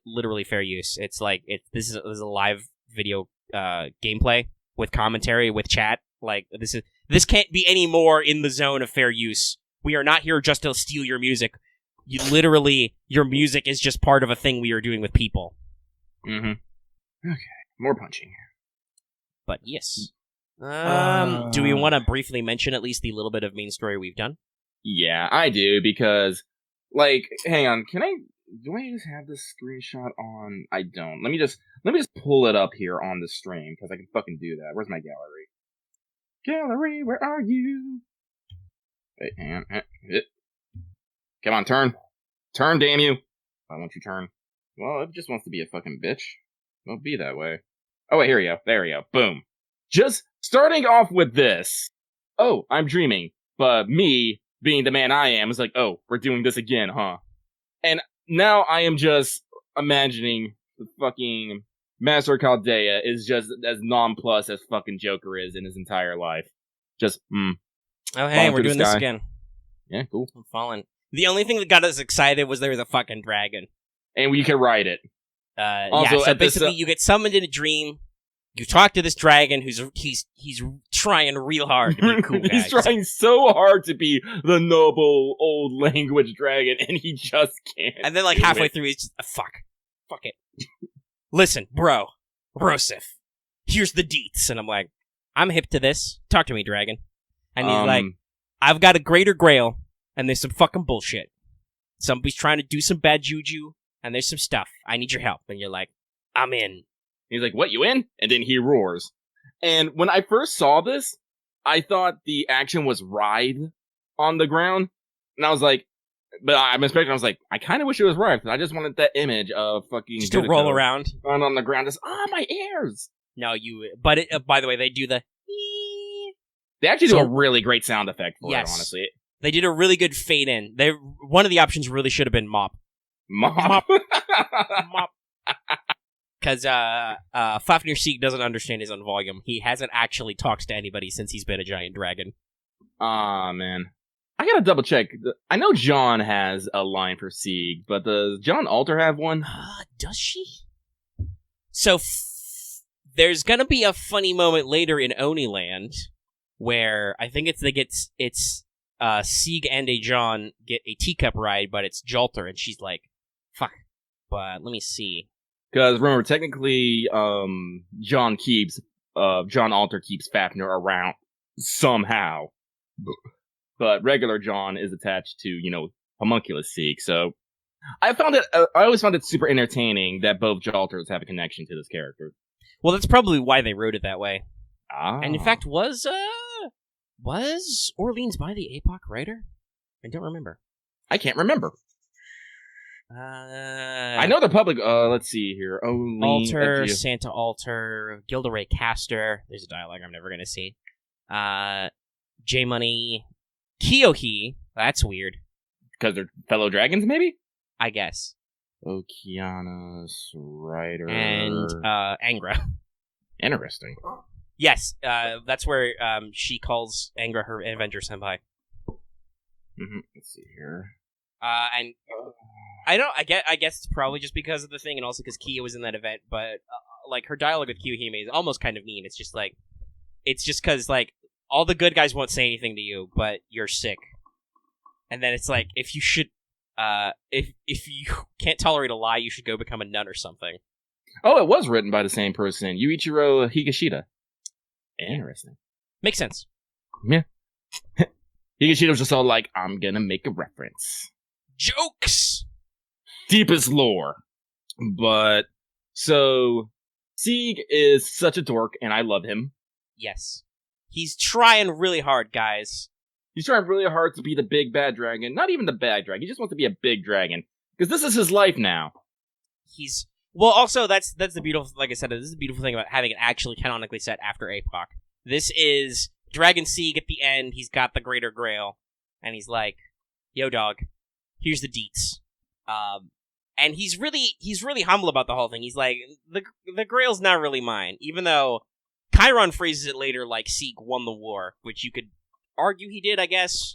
literally fair use. It's like this is a live video gameplay with commentary with chat. Like this can't be any more in the zone of fair use. We are not here just to steal your music. Your music is just part of a thing we are doing with people. Mm-hmm. Okay, more punching. But yes. Do we want to briefly mention at least the little bit of main story we've done? Yeah, I do, because, like, hang on, can I do I just have this screenshot on? I don't. Let me just pull it up here on the stream because I can fucking do that. Where's my gallery? Gallery, where are you? Wait, hang on. Come on, turn, damn you! Why won't you turn? Well, it just wants to be a fucking bitch. Won't be that way. Oh wait, here we go. There we go. Boom. Just starting off with this. Oh, I'm dreaming, but me being the man I am is like, oh, we're doing this again, huh? And now I am just imagining the fucking Master Chaldea is just as nonplussed as fucking Joker is in his entire life. Just, Oh, hey, we're doing this again. Yeah, cool. I'm falling. The only thing that got us excited was there was a fucking dragon. And we can ride it. Also, yeah, so basically you get summoned in a dream. You talk to this dragon who's he's trying real hard to be cool guy. He's trying so hard to be the noble old language dragon, and he just can't. And then, like, halfway through, he's just, fuck it. Listen, brosif, here's the deets. And I'm like, I'm hip to this. Talk to me, dragon. And he's like, I've got a greater grail, and there's some fucking bullshit. Somebody's trying to do some bad juju, and there's some stuff. I need your help. And you're like, I'm in. He's like, what, you in? And then he roars. And when I first saw this, I thought the action was ride on the ground. And I was like, but I'm expecting, I was like, I kind of wish it was ride, because I just wanted that image of fucking just to roll around. On the ground, just, my ears. No, but by the way, they do the... They actually do a really great sound effect for it, honestly. They did a really good fade in. One of the options really should have been mop. Mop. Because Fafnir Sieg doesn't understand his own volume. He hasn't actually talked to anybody since he's been a giant dragon. Aw, man. I gotta double check. I know John has a line for Sieg, but does John Alter have one? Does she? So, there's gonna be a funny moment later in Oniland where I think it's Sieg and a John get a teacup ride, but it's Jalter, and she's like, fuck. But let me see. Because remember, technically, John Alter keeps Fafnir around somehow. But regular John is attached to, homunculus Sieg. So I always found it super entertaining that both Jalters have a connection to this character. Well, that's probably why they wrote it that way. Ah. And in fact, was Orleans by the Apoc writer? I don't remember. I can't remember. I know the public. Let's see here. Alter, Santa Alter, Gilderay Caster. There's a dialogue I'm never gonna see. J Money, Kiyohi. That's weird. Because they're fellow dragons, maybe. I guess. Okeanos, Rider, and Angra. Interesting. Yes, that's where she calls Angra her Avenger Senpai. Mm-hmm. Let's see here. And I guess it's probably just because of the thing, and also because Kia was in that event. But like her dialogue with Kiyohime is almost kind of mean. It's just because like all the good guys won't say anything to you, but you're sick. And then it's like if you can't tolerate a lie, you should go become a nun or something. Oh, it was written by the same person, Yuichiro Higashida. Interesting. Makes sense. Yeah. Higashida was just all like, I'm gonna make a reference. Jokes! Deepest lore. But, so, Sieg is such a dork, and I love him. Yes. He's trying really hard, guys. He's trying really hard to be the big bad dragon. Not even the bad dragon, he just wants to be a big dragon. Because this is his life now. Well, also, that's the beautiful, like I said, this is the beautiful thing about having it actually canonically set after Apoc. This is Dragon Sieg at the end, he's got the Greater Grail, and he's like, yo dog, here's the deets. And he's really humble about the whole thing. He's like, the Grail's not really mine, even though Chiron phrases it later like Sieg won the war, which you could argue he did, I guess,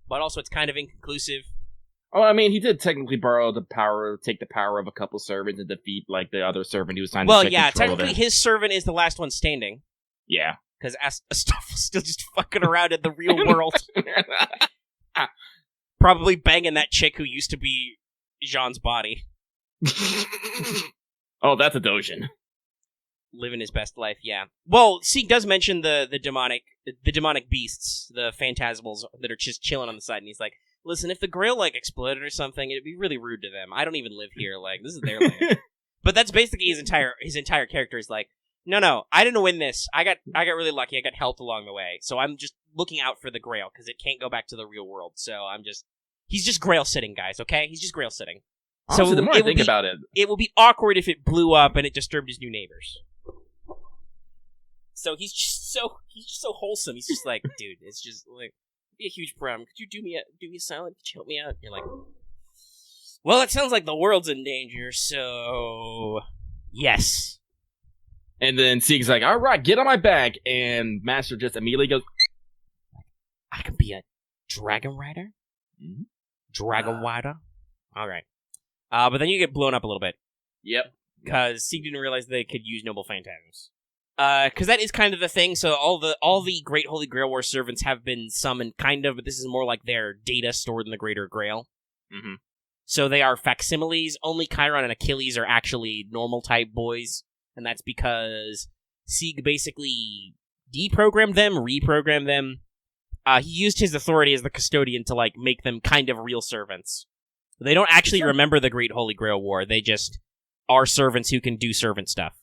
but also it's kind of inconclusive. Oh, I mean, he did technically borrow the power, take the power of a couple servants and defeat, like, the other servant who was trying to take control of it. Well, yeah, technically his servant is the last one standing. Yeah. Because Astolfo's still just fucking around in the real world. Probably banging that chick who used to be Jean's body. Oh, that's a Dojin. Living his best life, yeah. Well, Sieg does mention the demonic beasts, the phantasmals that are just chilling on the side, and he's like, listen, if the Grail, like, exploded or something, it'd be really rude to them. I don't even live here. Like, this is their land. But that's basically his entire character is like, no, I didn't win this. I got really lucky. I got helped along the way. So I'm just looking out for the Grail, because it can't go back to the real world. So he's just Grail sitting, guys, okay? He's just Grail sitting. Honestly, So the more I think about it... It will be awkward if it blew up and it disturbed his new neighbors. So he's just so wholesome. He's just like, dude, it's just like, be a huge problem. Could you do me a silent? Could you help me out? You're like, well, it sounds like the world's in danger, so yes. And then Sieg's like, all right, get on my back. And Master just immediately goes, I can be a dragon rider? Mm-hmm. Dragon rider? All right. But then you get blown up a little bit. Yep. Because Sieg didn't realize they could use noble phantasms. Because that is kind of the thing. So all the Great Holy Grail War servants have been summoned, kind of, but this is more like their data stored in the Greater Grail. Mm-hmm. So they are facsimiles. Only Chiron and Achilles are actually normal type boys, and that's because Sieg basically deprogrammed them, reprogrammed them. He used his authority as the custodian to like make them kind of real servants. They don't actually remember the Great Holy Grail War. They just are servants who can do servant stuff.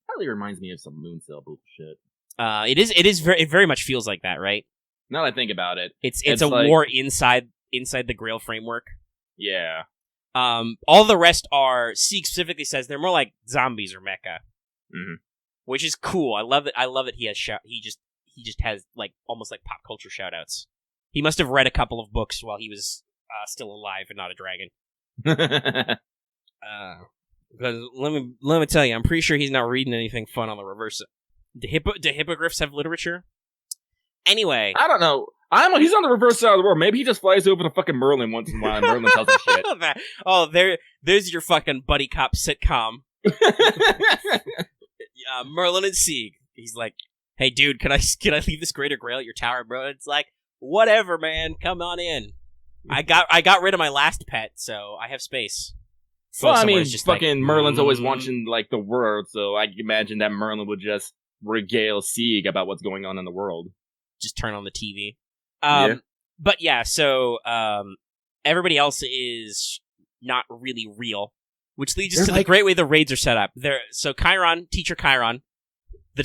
Probably reminds me of some Moonsail bullshit. It very much feels like that, right? Now that I think about it, it's a like, war inside the Grail framework. Yeah. All the rest are, Sieg specifically says they're more like zombies or mecha, which is cool. I love that he has he just has like almost like pop culture shoutouts. He must have read a couple of books while he was still alive and not a dragon. Because let me tell you, I'm pretty sure he's not reading anything fun on the reverse. Do hippogriffs have literature? Anyway, I don't know. He's on the reverse side of the world. Maybe he just flies over to fucking Merlin once in a while, and Merlin tells him shit. There's your fucking buddy cop sitcom. Merlin and Sieg. He's like, hey, dude, can I leave this Greater Grail at your tower, bro? It's like, whatever, man. Come on in. I got rid of my last pet, so I have space. Well, I mean, fucking Merlin's always watching, like, the world, so I imagine that Merlin would just regale Sieg about what's going on in the world. Just turn on the TV. Yeah. But yeah, so everybody else is not really real, which leads us to the great way the raids are set up. So Chiron, Teacher Chiron, the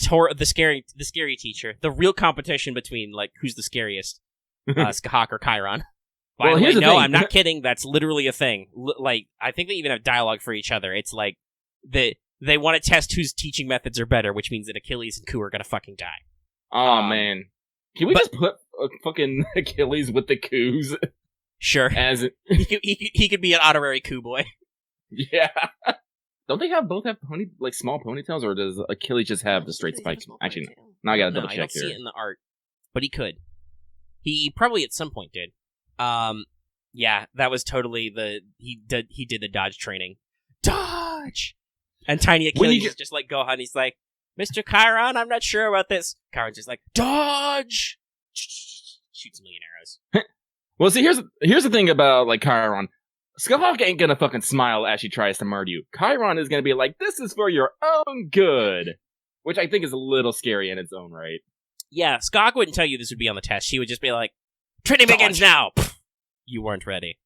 scary teacher, the real competition between, like, who's the scariest, Skahak or Chiron. By the way, no, I'm not kidding. That's literally a thing. Like, I think they even have dialogue for each other. It's like they want to test whose teaching methods are better, which means that Achilles and Ku are gonna fucking die. Oh man, can we just put fucking Achilles with the Kus? Sure, as he could be an honorary Ku boy. Yeah. Don't they both have small ponytails, or does Achilles just have the straight spikes? Actually, no, I gotta double check here. I don't see it in the art, but he could. He probably at some point did. Yeah, that was totally he did the dodge training. Dodge! And Tiny Achilles is just like Gohan, he's like, Mr. Chiron, I'm not sure about this. Chiron's just like, dodge! Shoots a million arrows. Well, see, here's the thing about, like, Chiron. Skahak ain't gonna fucking smile as she tries to murder you. Chiron is gonna be like, this is for your own good. Which I think is a little scary in its own right. Yeah, Skahak wouldn't tell you this would be on the test. She would just be like, training begins now! You weren't ready.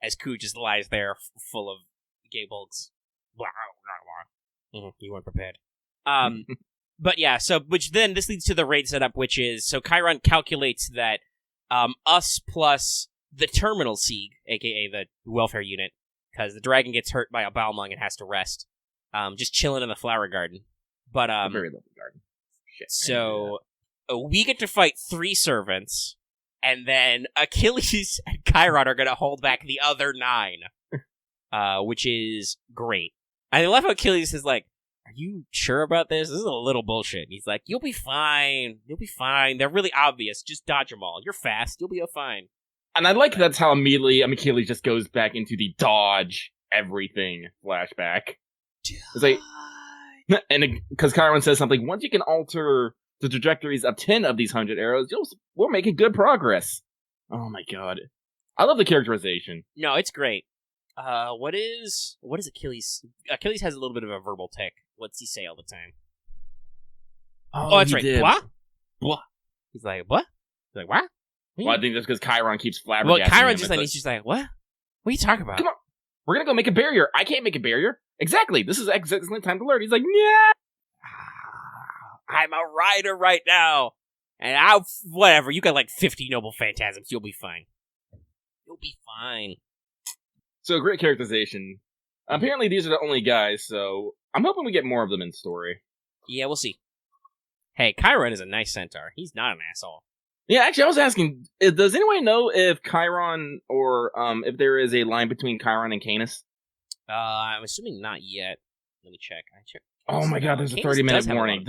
As Ku just lies there full of gay bugs. You weren't prepared. But yeah, which then this leads to the raid setup, which is, so Chiron calculates that us plus the terminal Sieg, aka the welfare unit, because the dragon gets hurt by a Balmung and has to rest, just chilling in the flower garden. But a very lovely garden. Shit, so we get to fight 3 servants, and then Achilles and Chiron are going to hold back the other 9, which is great. I love how Achilles is like, are you sure about this? This is a little bullshit. And he's like, you'll be fine. You'll be fine. They're really obvious. Just dodge them all. You're fast. You'll be fine. And I like that's how immediately Achilles just goes back into the dodge everything flashback. It's like, and because Chiron says something, once you can alter the trajectories of 10 of these 100 arrows, we're making good progress. Oh my god. I love the characterization. No, it's great. What is Achilles? Achilles has a little bit of a verbal tick. What's he say all the time? Oh, that's right. Did. What? He's like, what? He's like, what? Well, I think that's because Chiron keeps flabbergasting. Well, Chiron him. just then he's just like, what? What are you talking about? Come on, we're gonna go make a barrier. I can't make a barrier. Exactly. This is excellent time to learn. He's like, yeah. I'm a rider right now, and whatever. You got like 50 noble phantasms. You'll be fine. You'll be fine. So great characterization. Apparently, these are the only guys. So I'm hoping we get more of them in story. Yeah, we'll see. Hey, Chiron is a nice centaur. He's not an asshole. Yeah, actually, I was asking, does anyone know if Chiron or if there is a line between Chiron and Canis? I'm assuming not yet. Let me check. Oh my god, there's a 30-minute warning.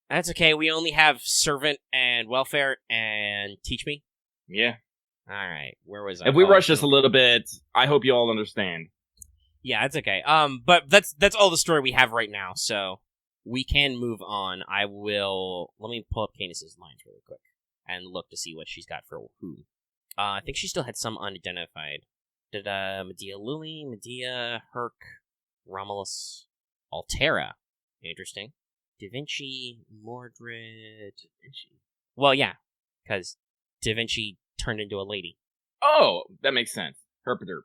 That's okay. We only have servant and welfare and teach me. Yeah. All right. Where was I? If we rush this a little bit, I hope you all understand. Yeah, it's okay. But that's all the story we have right now. So we can move on. Let me pull up Canis's lines really quick and look to see what she's got for who. I think she still had some unidentified. Did Medea Lily, Medea, Herc, Romulus, Altera. Interesting. Da Vinci, Mordred. Well, yeah, because Da Vinci turned into a lady. Oh, that makes sense. Herpader.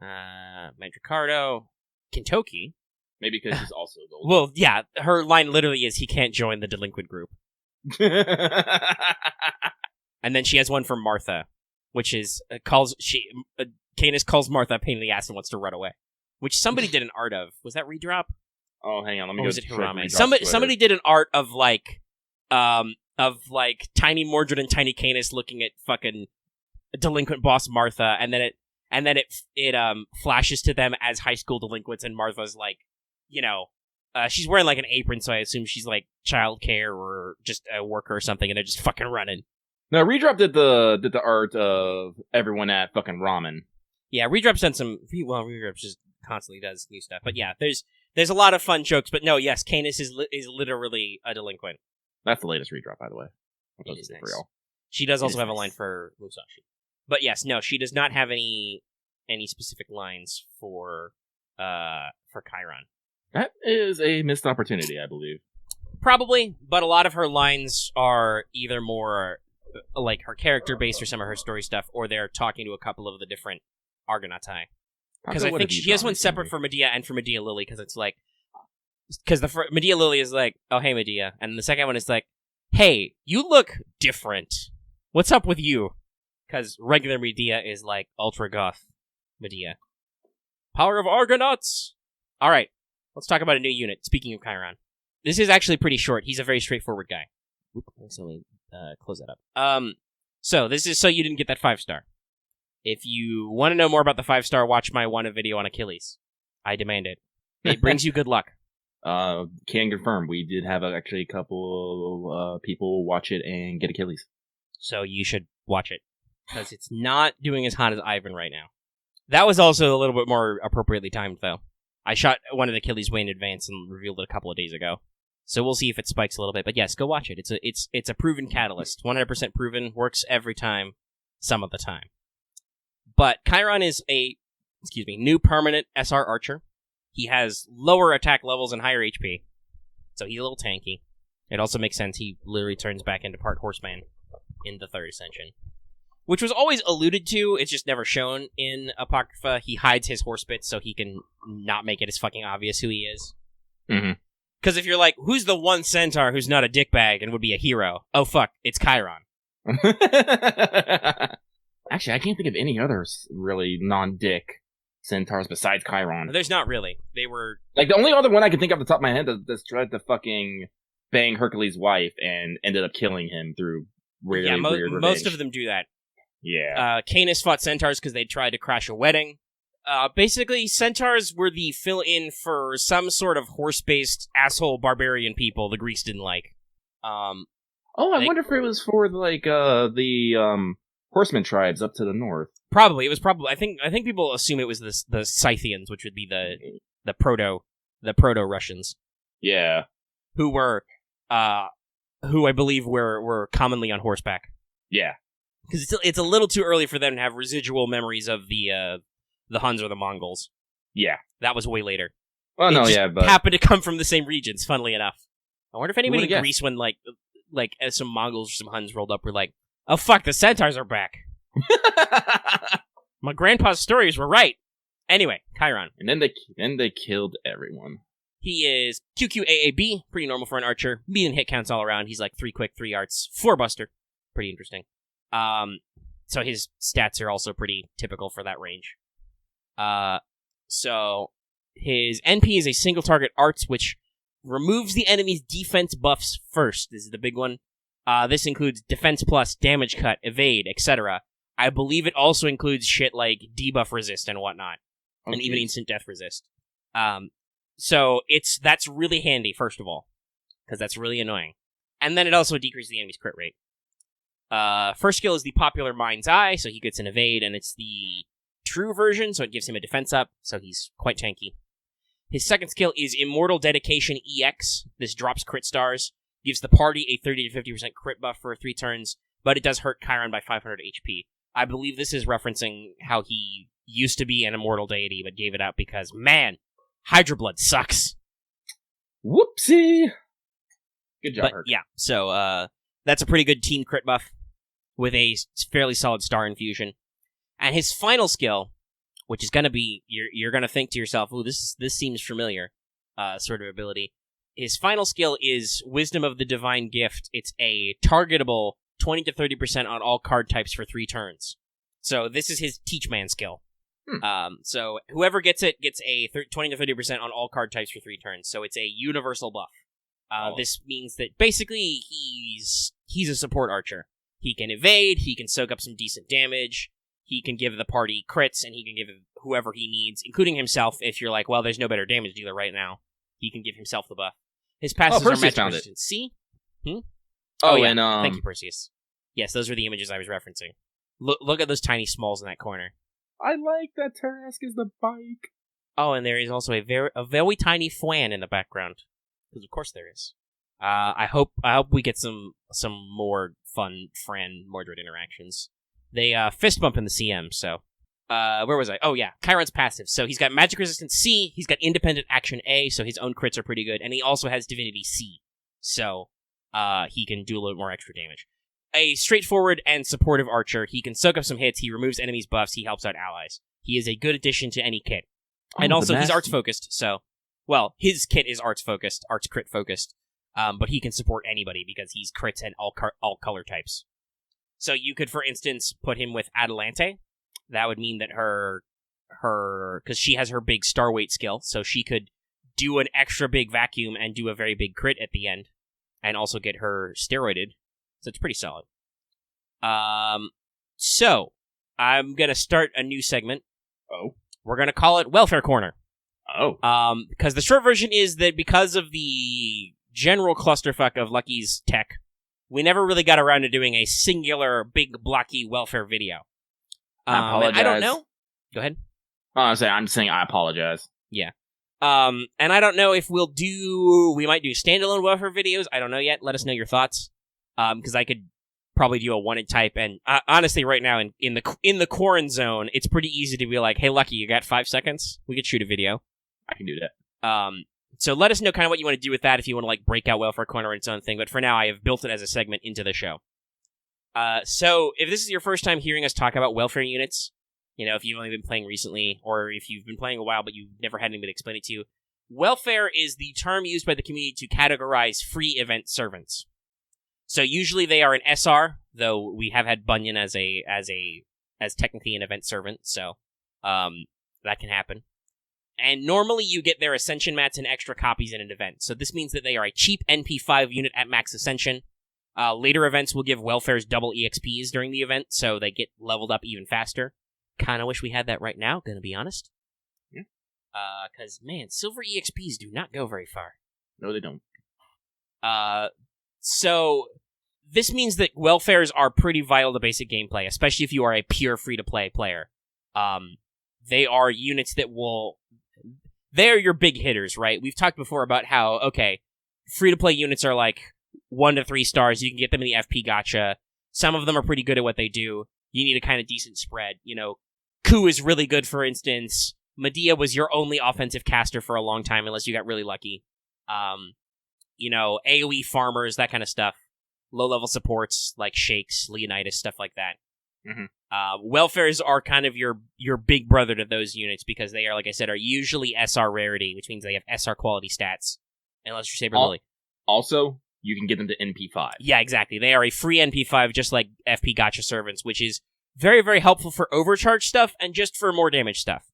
Mandricardo, Kentucky. Maybe because she's also gold. Well, yeah, her line literally is he can't join the delinquent group. And then she has one for Martha, which is Canis calls Martha a pain in the ass and wants to run away, which somebody did an art of. Was that Redrop? Oh, hang on, let me or go. Was it Hirame? Somebody did an art of tiny Mordred and tiny Canis looking at fucking delinquent boss Martha, and then it flashes to them as high school delinquents, and Martha's like, she's wearing like an apron, so I assume she's like childcare or just a worker or something, and they're just fucking running. No, Redrop did the art of everyone at fucking ramen. Yeah, Redrop's done some. Well, Redrop just constantly does new stuff, but yeah, there's a lot of fun jokes. But no, yes, Canis is literally a delinquent. That's the latest Redrop, by the way. It is nice. Real. She does also have a line for Musashi, but yes, no, she does not have any specific lines for Chiron. That is a missed opportunity, I believe. Probably, but a lot of her lines are either more like her character based or some of her story stuff, or they're talking to a couple of the different Argonautai. Because I think she has one separate for Medea and for Medea Lily, because it's like, because Medea Lily is like, oh hey Medea, and the second one is like, hey, you look different. What's up with you? Because regular Medea is like ultra goth Medea. Power of Argonauts. All right, let's talk about a new unit. Speaking of Chiron, this is actually pretty short. He's a very straightforward guy. So let me close that up. So this is so you didn't get that 5-star. If you want to know more about the 5-star, watch my video on Achilles. I demand it. It brings you good luck. Can confirm. We did have actually a couple people watch it and get Achilles. So you should watch it. Because it's not doing as hot as Ivan right now. That was also a little bit more appropriately timed, though. I shot one of the Achilles way in advance and revealed it a couple of days ago. So we'll see if it spikes a little bit. But yes, go watch it. It's a proven catalyst. 100% proven. Works every time. Some of the time. But Chiron is a new permanent SR archer. He has lower attack levels and higher HP. So he's a little tanky. It also makes sense. He literally turns back into part horseman in the 3rd Ascension. Which was always alluded to. It's just never shown in Apocrypha. He hides his horse bits so he can not make it as fucking obvious who he is. Mm-hmm. Because if you're like, who's the one centaur who's not a dickbag and would be a hero? Oh, fuck, it's Chiron. Actually, I can't think of any others really non-dick centaurs besides Chiron. There's not really. They were... Like, the only other one I can think of off the top of my head that's tried to fucking bang Hercules' wife and ended up killing him through weird revenge. Most of them do that. Yeah. Canis fought centaurs because they tried to crash a wedding. Basically, centaurs were the fill-in for some sort of horse-based asshole barbarian people the Greeks didn't like. I wonder if it was for like the horseman tribes up to the north. Probably, it was probably. I think people assume it was the Scythians, which would be the proto Russians. Yeah. Who I believe were commonly on horseback. Yeah. Because it's a little too early for them to have residual memories of the Huns or the Mongols. Yeah. That was way later. Well, but... happened to come from the same regions, funnily enough. I wonder if anybody in Greece, when, like, like, as some Mongols or some Huns rolled up, were like, oh fuck, the centaurs are back. My grandpa's stories were right. Anyway, Chiron. And then they killed everyone. He is QQAAB, pretty normal for an archer. Median hit counts all around. He's like 3 quick, 3 arts, 4 buster. Pretty interesting. So his stats are also pretty typical for that range. So his NP is a single target arts, which removes the enemy's defense buffs first. This is the big one. This includes defense plus, damage cut, evade, etc. I believe it also includes shit like debuff resist and whatnot. Okay. And even instant death resist. So that's really handy, first of all, because that's really annoying. And then it also decreases the enemy's crit rate. First skill is the popular Mind's Eye, so he gets an evade, and it's the true version, so it gives him a defense up, so he's quite tanky. His second skill is Immortal Dedication EX. This drops crit stars, gives the party a 30 to 50% crit buff for 3 turns, but it does hurt Chiron by 500 HP. I believe this is referencing how he used to be an immortal deity, but gave it up because, man, Hydra Blood sucks. Whoopsie! Good job, But Herc. yeah, so that's a pretty good team crit buff with a fairly solid star infusion. And his final skill, which is going to be, you're going to think to yourself, ooh, this seems familiar, sort of ability. His final skill is Wisdom of the Divine Gift. It's a targetable 20 to 30% on all card types for 3 turns. So this is his Teach Man skill. So whoever gets it gets a 20 to 30% on all card types for 3 turns. So it's a universal buff. This means that basically he's a support archer. He can evade, he can soak up some decent damage, he can give the party crits, and he can give whoever he needs, including himself, if you're like, well, there's no better damage dealer right now. He can give himself the buff. His passes are Magic Resistance C. Oh, yeah. And Thank you, Perseus. Yes, those are the images I was referencing. Look at those tiny smalls in that corner. I like that Tarask is the bike. Oh, and there is also a very tiny Fwan in the background. Because of course there is. I hope we get some more fun Fran Mordred interactions. They fist bump in the CM, so where was I? Oh yeah, Chiron's passive. So he's got Magic Resistance C, he's got Independent Action A, so his own crits are pretty good, and he also has Divinity C. So he can do a little more extra damage. A straightforward and supportive archer, he can soak up some hits, he removes enemies' buffs, he helps out allies. He is a good addition to any kit. And also he's arts focused, so well, his kit is arts focused, arts crit focused. But he can support anybody because he's crits and all color types. So you could, for instance, put him with Atalante. That would mean that her, because she has her big star weight skill, so she could do an extra big vacuum and do a very big crit at the end, and also get her steroided. So it's pretty solid. So I'm gonna start a new segment. Oh. We're gonna call it Welfare Corner. Oh. Because the short version is that because of the general clusterfuck of Lucky's tech, we never really got around to doing a singular, big, blocky welfare video. I apologize. I don't know. Go ahead. I'm saying I apologize. Yeah. And I don't know if we might do standalone welfare videos. I don't know yet. Let us know your thoughts. Because I could probably do a wanted type, and honestly, right now in the quarantine zone, it's pretty easy to be like, "Hey, Lucky, you got 5 seconds? We could shoot a video." I can do that. So let us know kind of what you want to do with that if you want to like break out Welfare Corner in its own thing. But for now, I have built it as a segment into the show. So if this is your first time hearing us talk about welfare units, if you've only been playing recently, or if you've been playing a while but you've never had anybody explain it to you, welfare is the term used by the community to categorize free event servants. So usually they are an SR, though we have had Bunyan as technically an event servant, so that can happen. And normally you get their Ascension mats and extra copies in an event. So this means that they are a cheap NP5 unit at max Ascension. Later events will give Welfare's double EXPs during the event, so they get leveled up even faster. Kinda wish we had that right now, gonna be honest. Yeah. Because, man, silver EXPs do not go very far. No, they don't. So this means that Welfares are pretty vital to basic gameplay, especially if you are a pure free-to-play player. They are units that they're your big hitters, right? We've talked before about how, okay, free-to-play units are like 1 to 3 stars. You can get them in the FP gacha. Some of them are pretty good at what they do. You need a kind of decent spread. Ku is really good, for instance. Medea was your only offensive caster for a long time, unless you got really lucky. AoE farmers, that kind of stuff. low-level supports like Shakes, Leonidas, stuff like that. Mhm. Welfares are kind of your big brother to those units because they are, like I said, are usually SR rarity, which means they have SR quality stats, unless you're Saber Lily. Also, you can get them to NP5. Yeah, exactly. They are a free NP5, just like FP Gotcha Servants, which is very, very helpful for overcharge stuff and just for more damage stuff.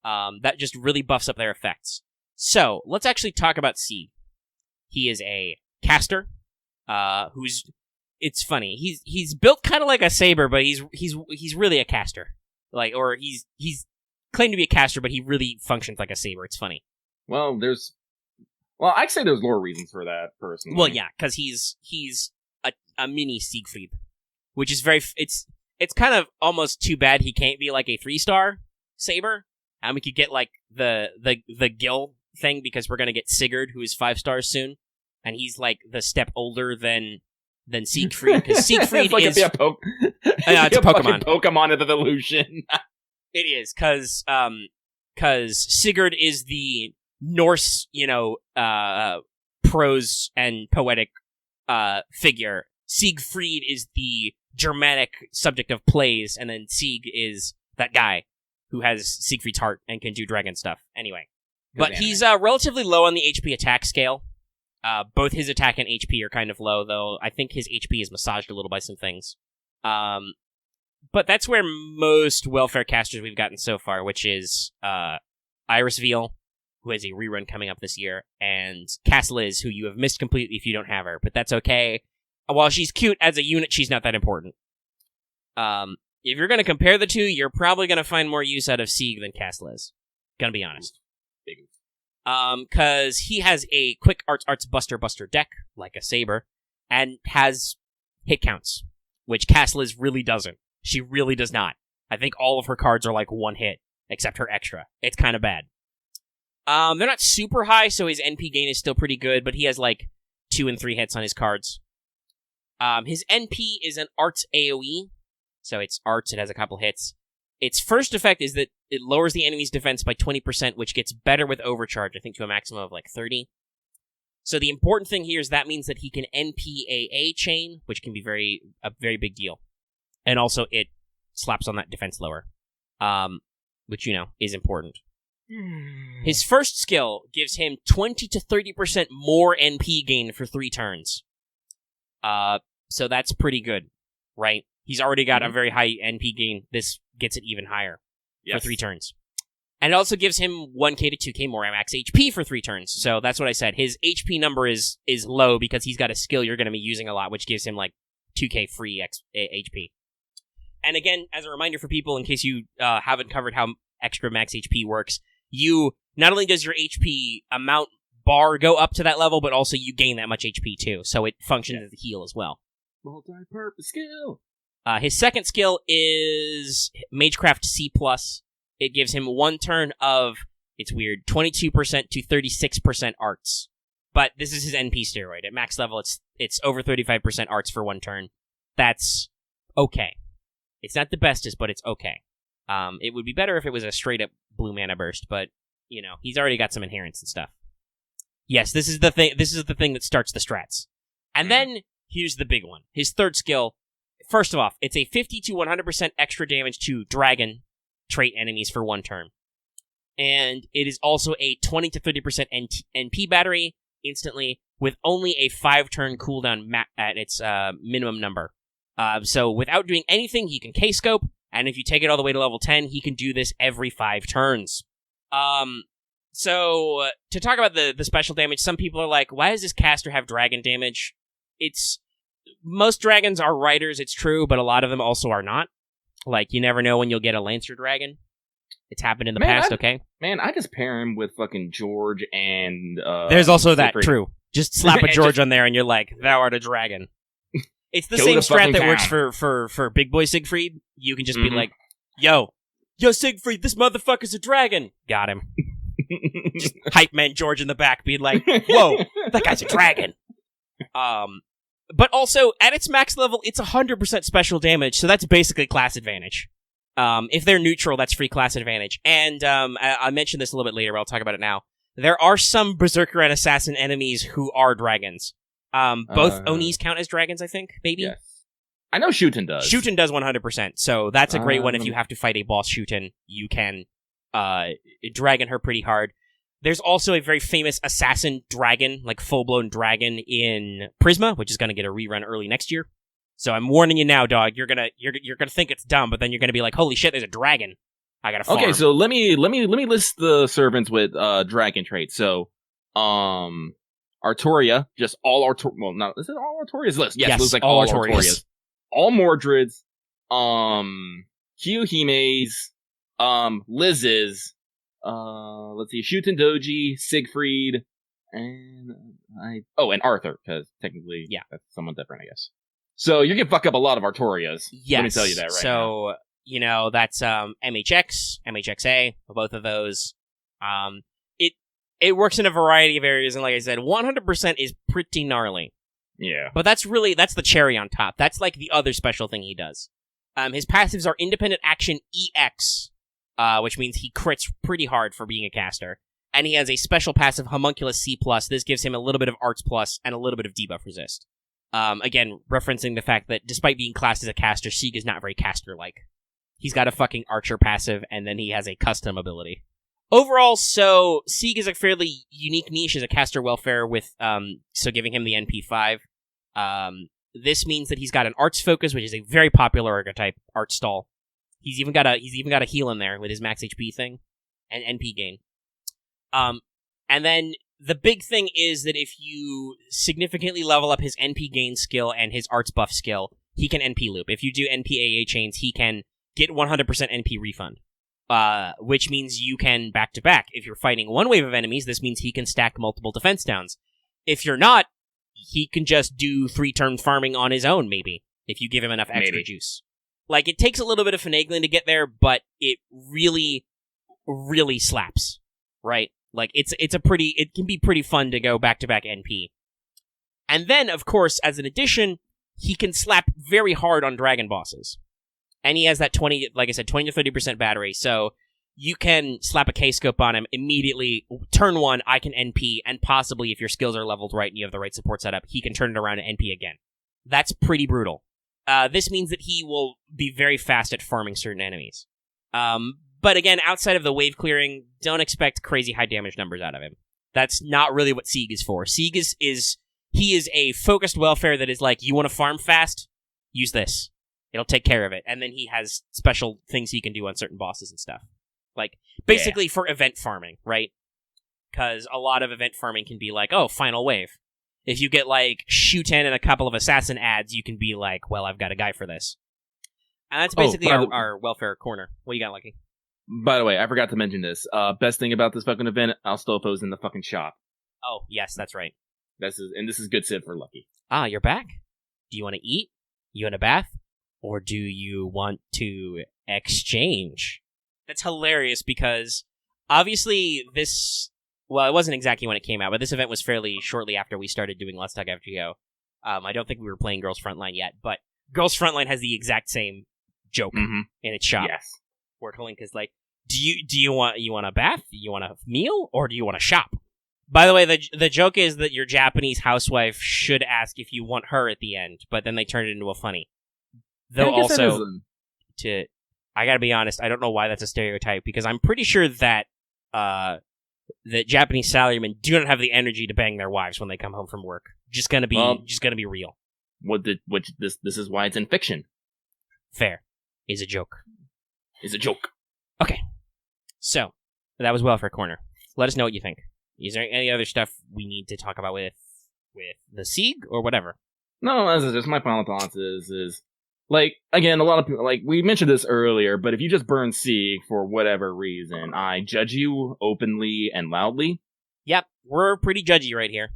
That just really buffs up their effects. So, let's actually talk about Sieg. He is a caster, who's... It's funny. He's built kind of like a saber, but he's really a caster. Or he's claimed to be a caster, but he really functions like a saber. It's funny. Well, I'd say there's lore reasons for that, personally. Well, yeah, because he's a mini Siegfried, which is it's kind of almost too bad he can't be like a 3-star saber, and we could get like the Gil thing because we're gonna get Sigurd, who is 5 stars soon, and he's like the step older than Siegfried, because Siegfried it's is... it's a Pokemon. Pokemon of evolution. It is, because Sigurd is the Norse, prose and poetic figure. Siegfried is the Germanic subject of plays, and then Sieg is that guy who has Siegfried's heart and can do dragon stuff. Anyway. But he's relatively low on the HP attack scale. Both his attack and HP are kind of low, though I think his HP is massaged a little by some things. But that's where most welfare casters we've gotten so far, which is Iris Veal, who has a rerun coming up this year, and Cass Liz, who you have missed completely if you don't have her, but that's okay. While she's cute as a unit, she's not that important. If you're going to compare the two, you're probably going to find more use out of Sieg than Cass Liz. Gonna be honest. Because he has a quick arts buster deck, like a saber, and has hit counts, which Cass Liz really doesn't. She really does not. I think all of her cards are like 1 hit, except her extra. It's kind of bad. They're not super high, so his NP gain is still pretty good, but he has like 2 and 3 hits on his cards. His NP is an arts AoE, so it's arts, it has a couple hits. Its first effect is that it lowers the enemy's defense by 20%, which gets better with overcharge, I think to a maximum of like 30. So the important thing here is that means that he can NPAA chain, which can be a very big deal. And also it slaps on that defense lower, which, is important. His first skill gives him 20 to 30% more NP gain for 3 turns. So that's pretty good, right? He's already got a very high NP gain. This gets it even higher for 3 turns. And it also gives him 1k to 2k more max HP for 3 turns. So that's what I said. His HP number is low because he's got a skill you're going to be using a lot, which gives him like 2k free HP. And again, as a reminder for people, in case you haven't covered how extra max HP works, not only does your HP amount bar go up to that level, but also you gain that much HP too. So it functions as a heal as well. Multi-purpose skill. His second skill is Magecraft C+. It gives him 1 turn of, it's weird, 22% to 36% arts. But this is his NP steroid. At max level, it's over 35% arts for 1 turn. That's okay. It's not the bestest, but it's okay. It would be better if it was a straight-up blue mana burst, but, he's already got some inherents and stuff. Yes, this is the thing that starts the strats. And then, here's the big one. His third skill, first of all, it's a 50 to 100% extra damage to dragon trait enemies for 1 turn. And it is also a 20 to 30% NP battery instantly with only a 5-turn cooldown at its minimum number. So without doing anything, he can K-scope, and if you take it all the way to level 10, he can do this every 5 turns. So to talk about the special damage, some people are like, why does this caster have dragon damage? Most dragons are riders, it's true, but a lot of them also are not. Like, you never know when you'll get a Lancer dragon. It's happened in the past, okay? Man, I just pair him with fucking George and... There's also that, true. Just slap a George on there and you're like, thou art a dragon. It's the same strat that works for Big Boy Siegfried. You can just be like, yo Siegfried, this motherfucker's a dragon. Got him. Just hype man George in the back being like, whoa, that guy's a dragon. But also, at its max level, it's 100% special damage, so that's basically class advantage. If they're neutral, that's free class advantage. And I'll mention this a little bit later, but I'll talk about it now. There are some Berserker and Assassin enemies who are dragons. Both Onis count as dragons, I think, maybe? Yes. I know Shuten does. Shuten does 100%, so that's a great one. If you have to fight a boss Shuten, you can dragon her pretty hard. There's also a very famous assassin dragon, like full-blown dragon in Prisma, which is going to get a rerun early next year. So I'm warning you now, dog. You're gonna think it's dumb, but then you're gonna be like, "Holy shit, there's a dragon! I gotta farm." Okay, so let me list the servants with dragon traits. So, Artoria, just all Artorias. Well, no, is it all Artorias list? Yes, it looks like all Artorias. All Mordreds, Kyuhimes, Liz's, let's see, Shuten Doji, Siegfried, and Arthur, because technically, that's someone different, I guess. So you can fuck up a lot of Artorias. Yes. Let me tell you that right now. So, that's MHX, MHXA, both of those. It works in a variety of areas, and like I said, 100% is pretty gnarly. Yeah. But that's the cherry on top. That's like the other special thing he does. His passives are Independent Action EX, which means he crits pretty hard for being a caster. And he has a special passive Homunculus C+. This gives him a little bit of Arts Plus and a little bit of debuff resist. Again, referencing the fact that despite being classed as a caster, Sieg is not very caster-like. He's got a fucking Archer passive, and then he has a custom ability. Overall, so Sieg is a fairly unique niche as a caster welfare with, so giving him the NP5. This means that he's got an Arts Focus, which is a very popular archetype, Art Stall. He's even got a heal in there with his max HP thing, and NP gain. And then the big thing is that if you significantly level up his NP gain skill and his Arts buff skill, he can NP loop. If you do NP AA chains, he can get 100% NP refund. Which means you can back-to-back. If you're fighting one wave of enemies, this means he can stack multiple defense downs. If you're not, he can just do 3-turn farming on his own, maybe, if you give him enough extra juice. Like, it takes a little bit of finagling to get there, but it really, really slaps, right? Like, it can be pretty fun to go back-to-back NP. And then, of course, as an addition, he can slap very hard on dragon bosses. And he has that 20 to 30% battery, so you can slap a K-scope on him immediately. Turn 1, I can NP, and possibly, if your skills are leveled right and you have the right support setup, he can turn it around and NP again. That's pretty brutal. This means that he will be very fast at farming certain enemies. But again, outside of the wave clearing, don't expect crazy high damage numbers out of him. That's not really what Sieg is for. Sieg is a focused welfare that is like, you want to farm fast? Use this. It'll take care of it. And then he has special things he can do on certain bosses and stuff. Like, basically for event farming, right? Because a lot of event farming can be like, oh, final wave. If you get, like, Shuten and a couple of assassin ads, you can be like, well, I've got a guy for this. And that's basically our welfare corner. What you got, Lucky? By the way, I forgot to mention this. Best thing about this fucking event, Alstofo's in the fucking shop. Oh, yes, that's right. This is good Sid for Lucky. Ah, you're back? Do you want to eat? You want a bath? Or do you want to exchange? That's hilarious because obviously this... Well, it wasn't exactly when it came out, but this event was fairly shortly after we started doing Let's Talk FGO. I don't think we were playing Girls Frontline yet, but Girls Frontline has the exact same joke in its shop. Yes. Where Link is like, do you want a bath? You want a meal? Or do you want to shop? By the way, the joke is that your Japanese housewife should ask if you want her at the end, but then they turn it into a funny. Though also, I gotta be honest, I don't know why that's a stereotype, because I'm pretty sure that that Japanese salarymen do not have the energy to bang their wives when they come home from work. Just gonna be real. This is why it's in fiction. Fair. Is a joke. Is a joke. Okay. So, that was Welfare Corner. Let us know what you think. Is there any other stuff we need to talk about with the Sieg or whatever? No, as just my final thoughts is like, again, a lot of people, like, we mentioned this earlier, but if you just burn Sieg for whatever reason, I judge you openly and loudly. Yep, we're pretty judgy right here.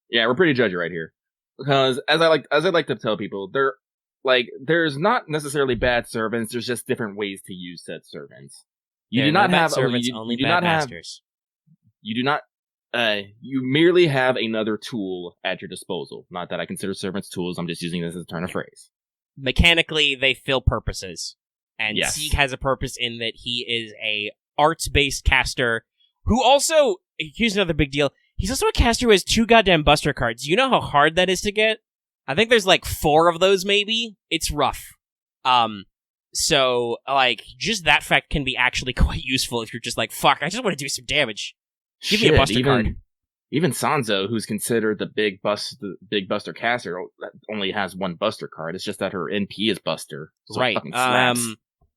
Yeah, we're pretty judgy right here. Because, as I like to tell people, there's not necessarily bad servants, there's just different ways to use said servants. You merely have another tool at your disposal. Not that I consider servants tools, I'm just using this as a turn of phrase. Mechanically, they fill purposes. And yes. Sieg has a purpose in that he is a arts-based caster who also, here's another big deal, He's also a caster who has 2 goddamn buster cards. You know how hard that is to get? I think there's like 4 of those, maybe. It's rough. So, like, just that fact can be actually quite useful if you're just like, fuck, I just want to do some damage. Give me a buster card. Even Sanzo, who's considered the big buster caster, only has 1 buster card. It's just that her NP is buster. So right.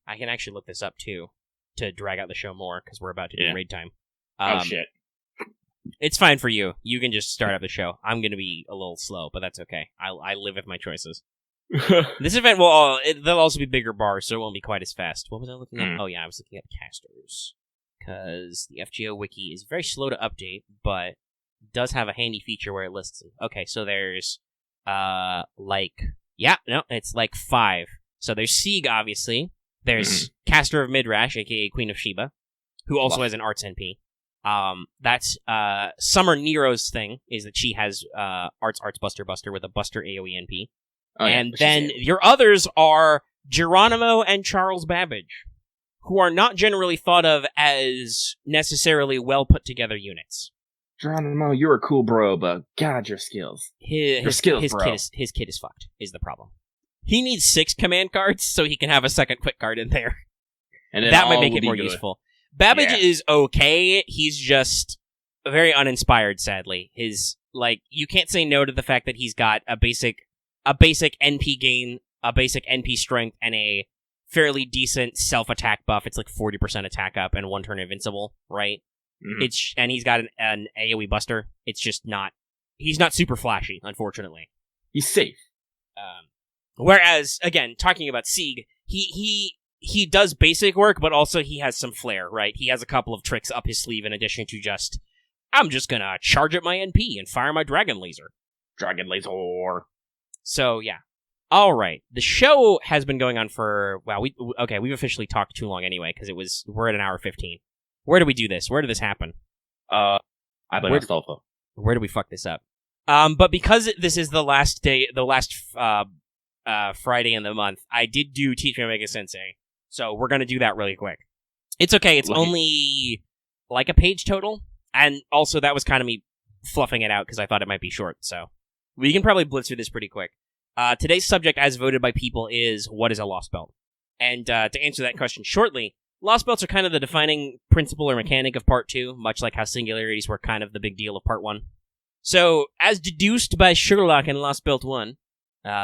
I can actually look this up, too, to drag out the show more, because we're about to do raid time. Oh, shit. It's fine for you. You can just start up the show. I'm going to be a little slow, but that's okay. I live with my choices. This event there'll also be bigger bars, so it won't be quite as fast. What was I looking at? Oh yeah, I was looking at casters. Because the FGO wiki is very slow to update, but does have a handy feature where it lists them. Okay, so there's, it's like 5. So there's Sieg, obviously. There's Caster of Midrash, aka Queen of Sheba, who also has an Arts NP. That's Summer Nero's thing, is that she has Arts Buster with a Buster AoE NP. Oh, and then your others are Geronimo and Charles Babbage, who are not generally thought of as necessarily well put together units. Geronimo, you're a cool bro, but God, your skills. His kit is fucked, is the problem. He needs 6 command cards so he can have a second quick card in there. And that might make it more useful. Babbage is okay, he's just very uninspired, sadly. You can't say no to the fact that he's got a basic NP gain, a basic NP strength, and a fairly decent self-attack buff. It's like 40% attack up and 1 turn invincible, right? Mm-hmm. And he's got an AoE buster. It's just not... He's not super flashy, unfortunately. He's safe. Whereas, again, talking about Sieg, he does basic work, but also he has some flair, right? He has a couple of tricks up his sleeve in addition to just, I'm just gonna charge at my NP and fire my Dragon Laser. Dragon Laser. So, yeah. Alright. The show has been going on for, we've officially talked too long anyway, because we're at an hour 15. Where do we do this? Where did this happen? I blame Astolfo. Where do we fuck this up? But because this is the last Friday in the month, I did do Teach Me Omega-Sensei, so we're gonna do that really quick. It's okay, it's only like a page total, and also that was kind of me fluffing it out because I thought it might be short, so we can probably blitz through this pretty quick. Today's subject, as voted by people, is what is a Lostbelt? And to answer that question shortly, Lostbelts are kind of the defining principle or mechanic of Part 2, much like how singularities were kind of the big deal of Part 1. So, as deduced by Sherlock in Lostbelt 1,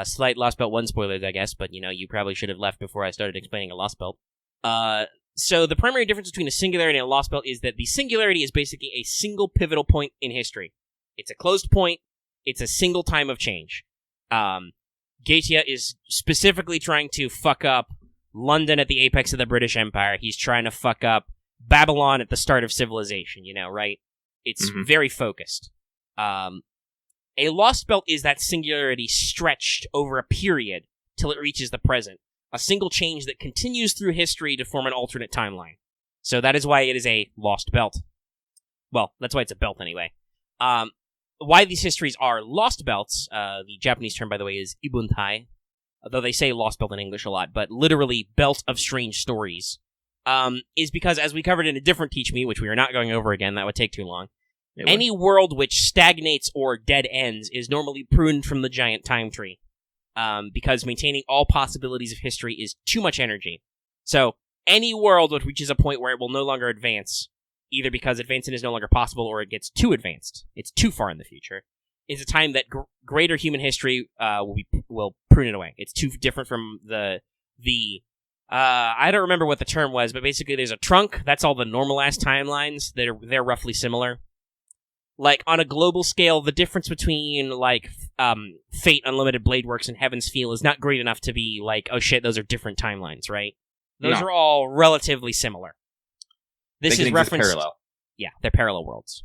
slight Lostbelt 1 spoilers, I guess, but, you probably should have left before I started explaining a Lostbelt. So, the primary difference between a singularity and a Lostbelt is that the singularity is basically a single pivotal point in history. It's a closed point, it's a single time of change. Gaetia is specifically trying to fuck up London at the apex of the British Empire. He's trying to fuck up Babylon at the start of civilization, right? It's very focused. A Lostbelt is that singularity stretched over a period till it reaches the present. A single change that continues through history to form an alternate timeline. So that is why it is a lost belt. Well, that's why it's a belt anyway. Why these histories are lost belts, the Japanese term, by the way, is ibuntai, though they say lost belt in English a lot, but literally belt of strange stories, is because, as we covered in a different Teach Me, which we are not going over again, that would take too long, any world which stagnates or dead ends is normally pruned from the giant time tree, because maintaining all possibilities of history is too much energy. So, any world which reaches a point where it will no longer advance, either because advancing is no longer possible or it gets too advanced, it's too far in the future, is a time that greater human history will prune it away. It's too different from the I don't remember what the term was, but basically there's a trunk. That's all the normal-ass timelines. They're roughly similar. Like, on a global scale, the difference between, Fate, Unlimited Blade Works, and Heaven's Feel is not great enough to be like, oh shit, those are different timelines, right? Those are all relatively similar. This is referenced parallel. Yeah, they're parallel worlds.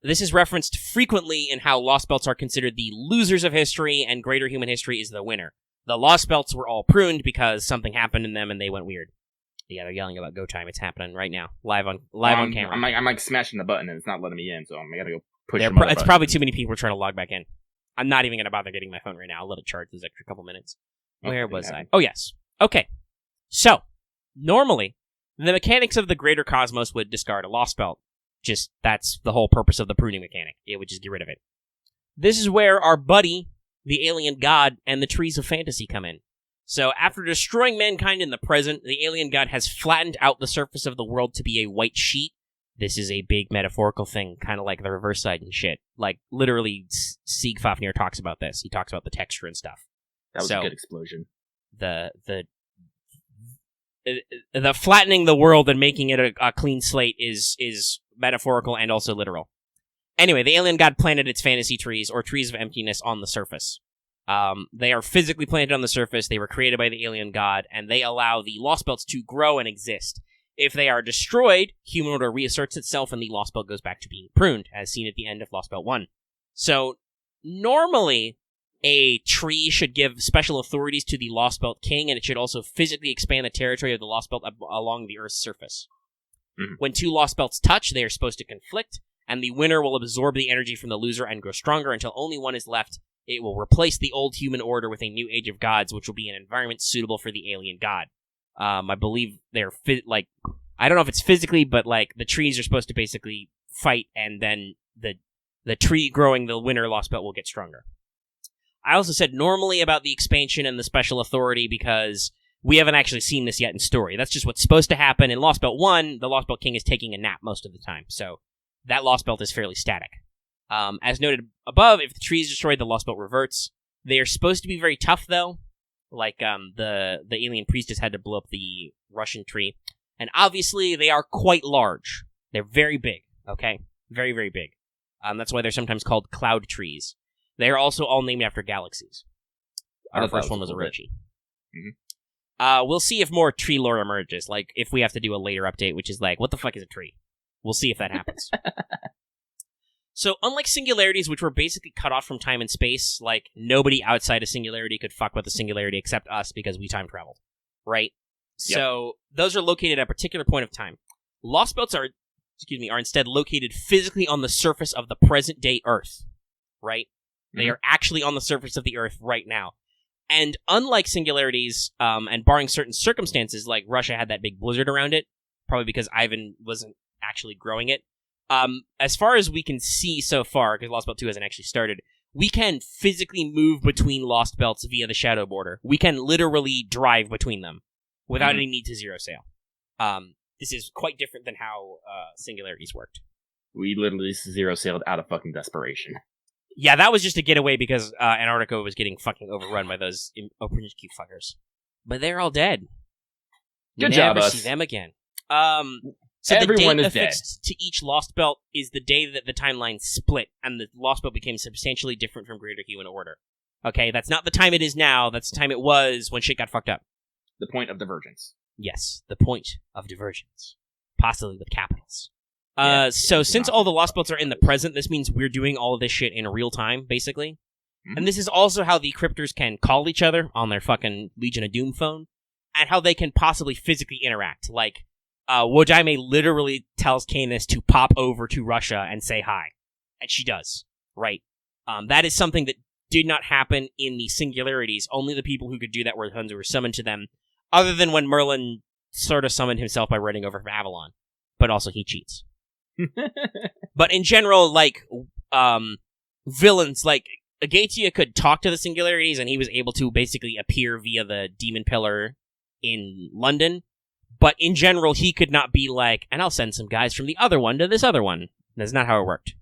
This is referenced frequently in how Lostbelts are considered the losers of history, and greater human history is the winner. The Lostbelts were all pruned because something happened in them and they went weird. Yeah, they're yelling about go time. It's happening right now, live on camera. I'm smashing the button and it's not letting me in, so I gotta go push. It's probably too many people trying to log back in. I'm not even gonna bother getting my phone right now. I'll let it charge this extra couple minutes. Where was I? Oh yes. Okay. So normally, the mechanics of the greater cosmos would discard a Lostbelt. Just, that's the whole purpose of the pruning mechanic. It would just get rid of it. This is where our buddy, the alien god, and the trees of fantasy come in. So, after destroying mankind in the present, the alien god has flattened out the surface of the world to be a white sheet. This is a big metaphorical thing, kind of like the reverse side and shit. Like, literally, Siegfried talks about this. He talks about the texture and stuff. That was a good explosion. The flattening the world and making it a clean slate is metaphorical and also literal. Anyway, the alien god planted its fantasy trees, or trees of emptiness, on the surface. They are physically planted on the surface, they were created by the alien god, and they allow the Lostbelts to grow and exist. If they are destroyed, human order reasserts itself and the Lostbelt goes back to being pruned, as seen at the end of Lostbelt 1. So, normally, a tree should give special authorities to the Lostbelt king, and it should also physically expand the territory of the Lostbelt along the Earth's surface. Mm-hmm. When two Lostbelts touch, they are supposed to conflict, and the winner will absorb the energy from the loser and grow stronger until only one is left. It will replace the old human order with a new age of gods, which will be an environment suitable for the alien god. I believe they're I don't know if it's physically, but like the trees are supposed to basically fight, and then the tree growing the winner Lostbelt will get stronger. I also said normally about the expansion and the special authority because we haven't actually seen this yet in story. That's just what's supposed to happen. In Lostbelt 1, the Lostbelt king is taking a nap most of the time, so that Lostbelt is fairly static. As noted above, if the tree is destroyed, the Lostbelt reverts. They are supposed to be very tough, though. Like, the alien priestess had to blow up the Russian tree. And obviously, they are quite large. They're very big, okay? Very, very big. That's why they're sometimes called cloud trees. They are also all named after galaxies. Our first one was Orochi. Mm-hmm. We'll see if more tree lore emerges, like, if we have to do a later update, which is like, what the fuck is a tree? We'll see if that happens. So, unlike singularities, which were basically cut off from time and space, like, nobody outside a singularity could fuck with a singularity except us because we time traveled, right? Yep. So, those are located at a particular point of time. Lostbelts are instead located physically on the surface of the present-day Earth, right? Mm-hmm. They are actually on the surface of the Earth right now. And unlike singularities, and barring certain circumstances, like Russia had that big blizzard around it, probably because Ivan wasn't actually growing it, as far as we can see so far, because Lostbelt 2 hasn't actually started, we can physically move between Lostbelts via the shadow border. We can literally drive between them without any need to zero sail. This is quite different than how singularities worked. We literally zero sailed out of fucking desperation. Yeah, that was just a getaway because Antarctica was getting fucking overrun by those Oprinjki fuckers. But they're all dead. Good job, us. Never see them again. So everyone the date is dead. affixed to each Lostbelt is the day that the timeline split, and the Lostbelt became substantially different from Greater Human Order. Okay, that's not the time it is now, that's the time it was when shit got fucked up. The point of divergence. Yes, the point of divergence. Possibly with capitals. So since all the Lostbelts are in the present, this means we're doing all of this shit in real time, basically. Mm-hmm. And this is also how the Cryptors can call each other on their fucking Legion of Doom phone, and how they can possibly physically interact. Like, Wojaime literally tells Canis to pop over to Russia and say hi. And she does, right? That is something that did not happen in the singularities. Only the people who could do that were the ones who were summoned to them, other than when Merlin sort of summoned himself by running over from Avalon. But also he cheats. But in general, like, villains, like, Agatia could talk to the singularities, and he was able to basically appear via the Demon Pillar in London. But in general, he could not be like, and I'll send some guys from the other one to this other one. That's not how it worked.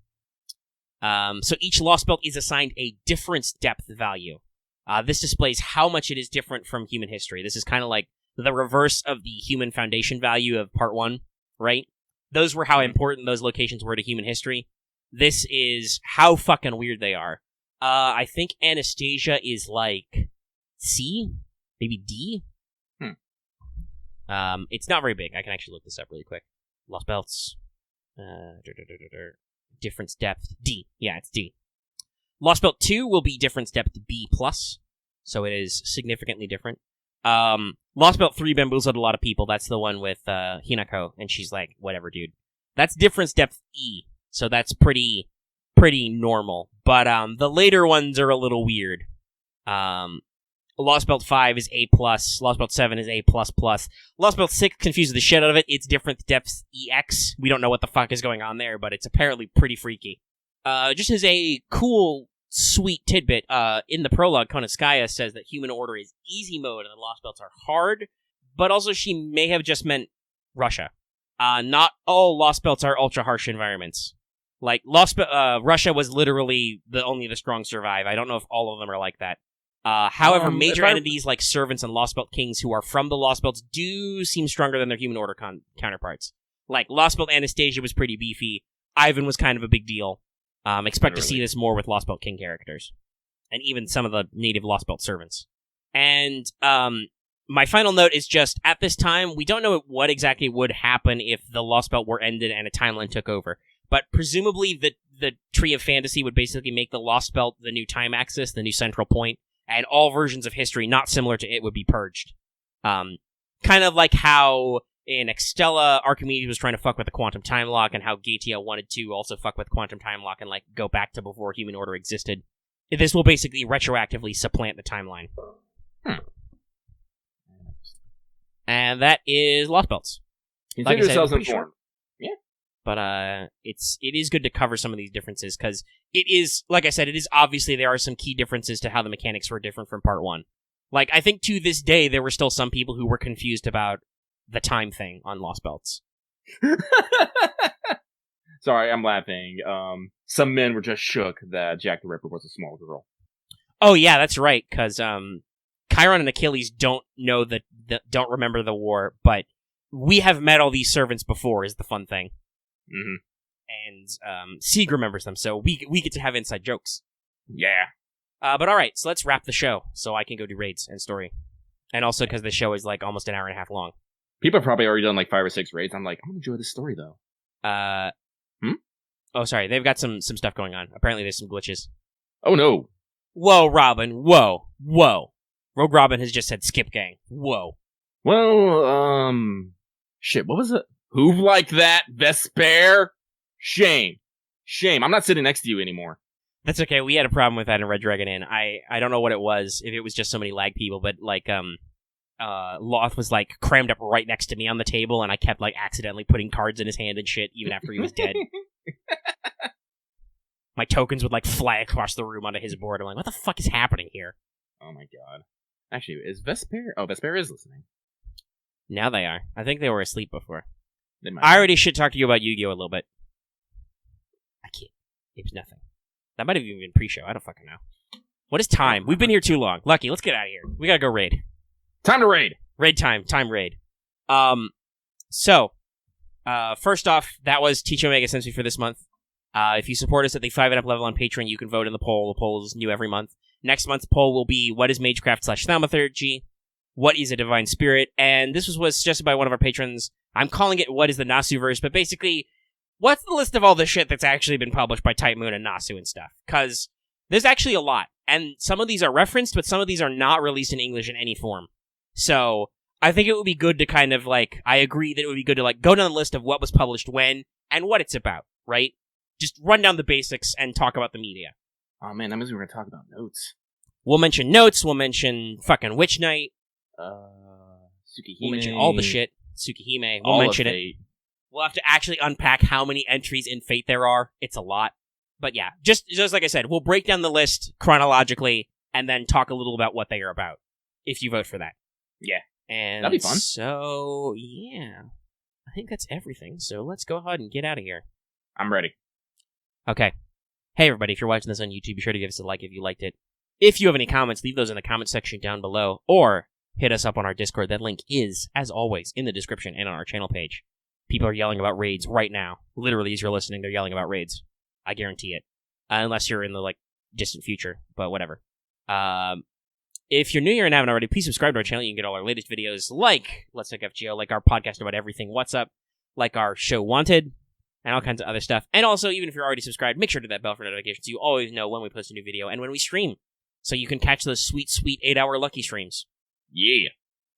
So each Lostbelt is assigned a difference depth value. This displays how much it is different from human history. This is kind of like the reverse of the human foundation value of part 1, right? Those were how important those locations were to human history. This is how fucking weird they are. I think Anastasia is like C? Maybe D? It's not very big. I can actually look this up really quick. Lostbelts. Difference depth D. Yeah, it's D. Lostbelt 2 will be difference depth B+, so it is significantly different. Lostbelt 3 bamboozled a lot of people. That's the one with Hinako, and she's like, whatever, dude. That's difference depth E, so that's pretty normal. But the later ones are a little weird. Lostbelt 5 is A+, Lostbelt 7 is A++. Lostbelt 6 confuses the shit out of it. It's different depths EX. We don't know what the fuck is going on there, but it's apparently pretty freaky. Just as a cool, sweet tidbit, in the prologue, Konoskaya says that Human Order is easy mode and the Lostbelts are hard, but also she may have just meant Russia. Not all Lostbelts are ultra-harsh environments. Like, Russia was literally only the strong survive. I don't know if all of them are like that. However, major entities like servants and Lostbelt kings who are from the Lostbelts do seem stronger than their Human Order counterparts. Like, Lostbelt Anastasia was pretty beefy. Ivan was kind of a big deal. Expect to see this more with Lostbelt king characters. And even some of the native Lostbelt servants. And, my final note is just, at this time, we don't know what exactly would happen if the Lostbelt were ended and a timeline took over. But presumably, the Tree of Fantasy would basically make the Lostbelt the new time axis, the new central point. And all versions of history not similar to it would be purged. Kind of like how in Extella, Archimedes was trying to fuck with the quantum time lock, and how Gatia wanted to also fuck with quantum time lock and like go back to before Human Order existed. This will basically retroactively supplant the timeline. And that is Lostbelts. Consider yourselves informed. Yeah. But it is good to cover some of these differences, because it is, like I said, it is obviously there are some key differences to how the mechanics were different from part 1. Like, I think to this day, there were still some people who were confused about the time thing on Lostbelts. Sorry, I'm laughing. Some men were just shook that Jack the Ripper was a small girl. Oh, yeah, that's right, because Chiron and Achilles don't don't remember the war, but we have met all these servants before, is the fun thing. Mm-hmm. And Sieg remembers them, so we get to have inside jokes. Yeah. But alright, so let's wrap the show, so I can go do raids and story. And also because the show is like almost an hour and a half long. People have probably already done like 5 or 6 raids. I'm like, I'm gonna enjoy this story though. Oh, sorry, they've got some stuff going on. Apparently there's some glitches. Oh no. Whoa, Robin, whoa. Rogue Robin has just said skip gang. Whoa. Well, shit, what was it? Who like that, Vesper? Shame. I'm not sitting next to you anymore. That's okay. We had a problem with that in Red Dragon Inn. I don't know what it was, if it was just so many lag people, but like, Loth was like crammed up right next to me on the table, and I kept like accidentally putting cards in his hand and shit, even after he was dead. My tokens would like fly across the room onto his board. I'm like, what the fuck is happening here? Oh my god. Actually, is Vesper? Oh, Vesper is listening. Now they are. I think they were asleep before. They might I already should talk to you about Yu-Gi-Oh! A little bit. I can't. It was nothing. That might have even been pre-show. I don't fucking know. What is time? We've been here too long. Lucky, let's get out of here. We gotta go raid. Time to raid! Raid time. Time raid. So, first off, that was Teach Omega-Sensei for this month. If you support us at the 5 and up level on Patreon, you can vote in the poll. The poll is new every month. Next month's poll will be, what is Magecraft/Thaumaturgy? What is a Divine Spirit? And this was suggested by one of our patrons. I'm calling it, what is the Nasu-verse? But basically, what's the list of all the shit that's actually been published by Type Moon and Nasu and stuff? Because there's actually a lot. And some of these are referenced, but some of these are not released in English in any form. So, I think it would be good to kind of like, I agree that it would be good to like go down the list of what was published when and what it's about, right? Just run down the basics and talk about the media. Oh man, that means we're gonna talk about notes. We'll mention notes, we'll mention fucking Witch Knight. Tsukihime. We'll mention all the shit. Tsukihime. We'll all mention of it. Fate. We'll have to actually unpack how many entries in Fate there are. It's a lot. But yeah, just like I said, we'll break down the list chronologically and then talk a little about what they are about, if you vote for that. Yeah. And that'd be fun. So, yeah. I think that's everything. So let's go ahead and get out of here. I'm ready. Okay. Hey everybody, if you're watching this on YouTube, be sure to give us a like if you liked it. If you have any comments, leave those in the comment section down below, or hit us up on our Discord. That link is, as always, in the description and on our channel page. People are yelling about raids right now. Literally, as you're listening, they're yelling about raids. I guarantee it. Unless you're in the, like, distant future, but whatever. If you're new here and haven't already, please subscribe to our channel. You can get all our latest videos, like Let's Talk FGO, like our podcast about everything What's Up, like our show Wanted, and all kinds of other stuff. And also, even if you're already subscribed, make sure to hit that bell for notifications so you always know when we post a new video and when we stream. So you can catch those sweet, sweet 8-hour lucky streams. Yeah.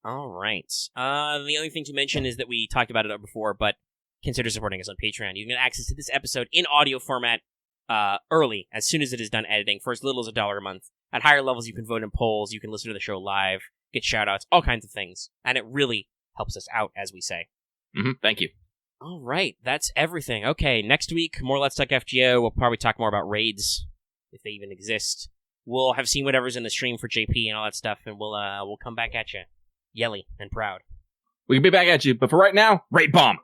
Alright. The only thing to mention is that we talked about it before, but consider supporting us on Patreon. You can get access to this episode in audio format early, as soon as it is done editing, for as little as $1 a month. At higher levels, you can vote in polls, you can listen to the show live, get shout-outs, all kinds of things. And it really helps us out, as we say. Thank you. All right, that's everything. Okay, next week, more Let's Talk FGO. We'll probably talk more about raids, if they even exist. We'll have seen whatever's in the stream for JP and all that stuff, and we'll come back at you, yelly and proud. We can be back at you, but for right now, raid bomb!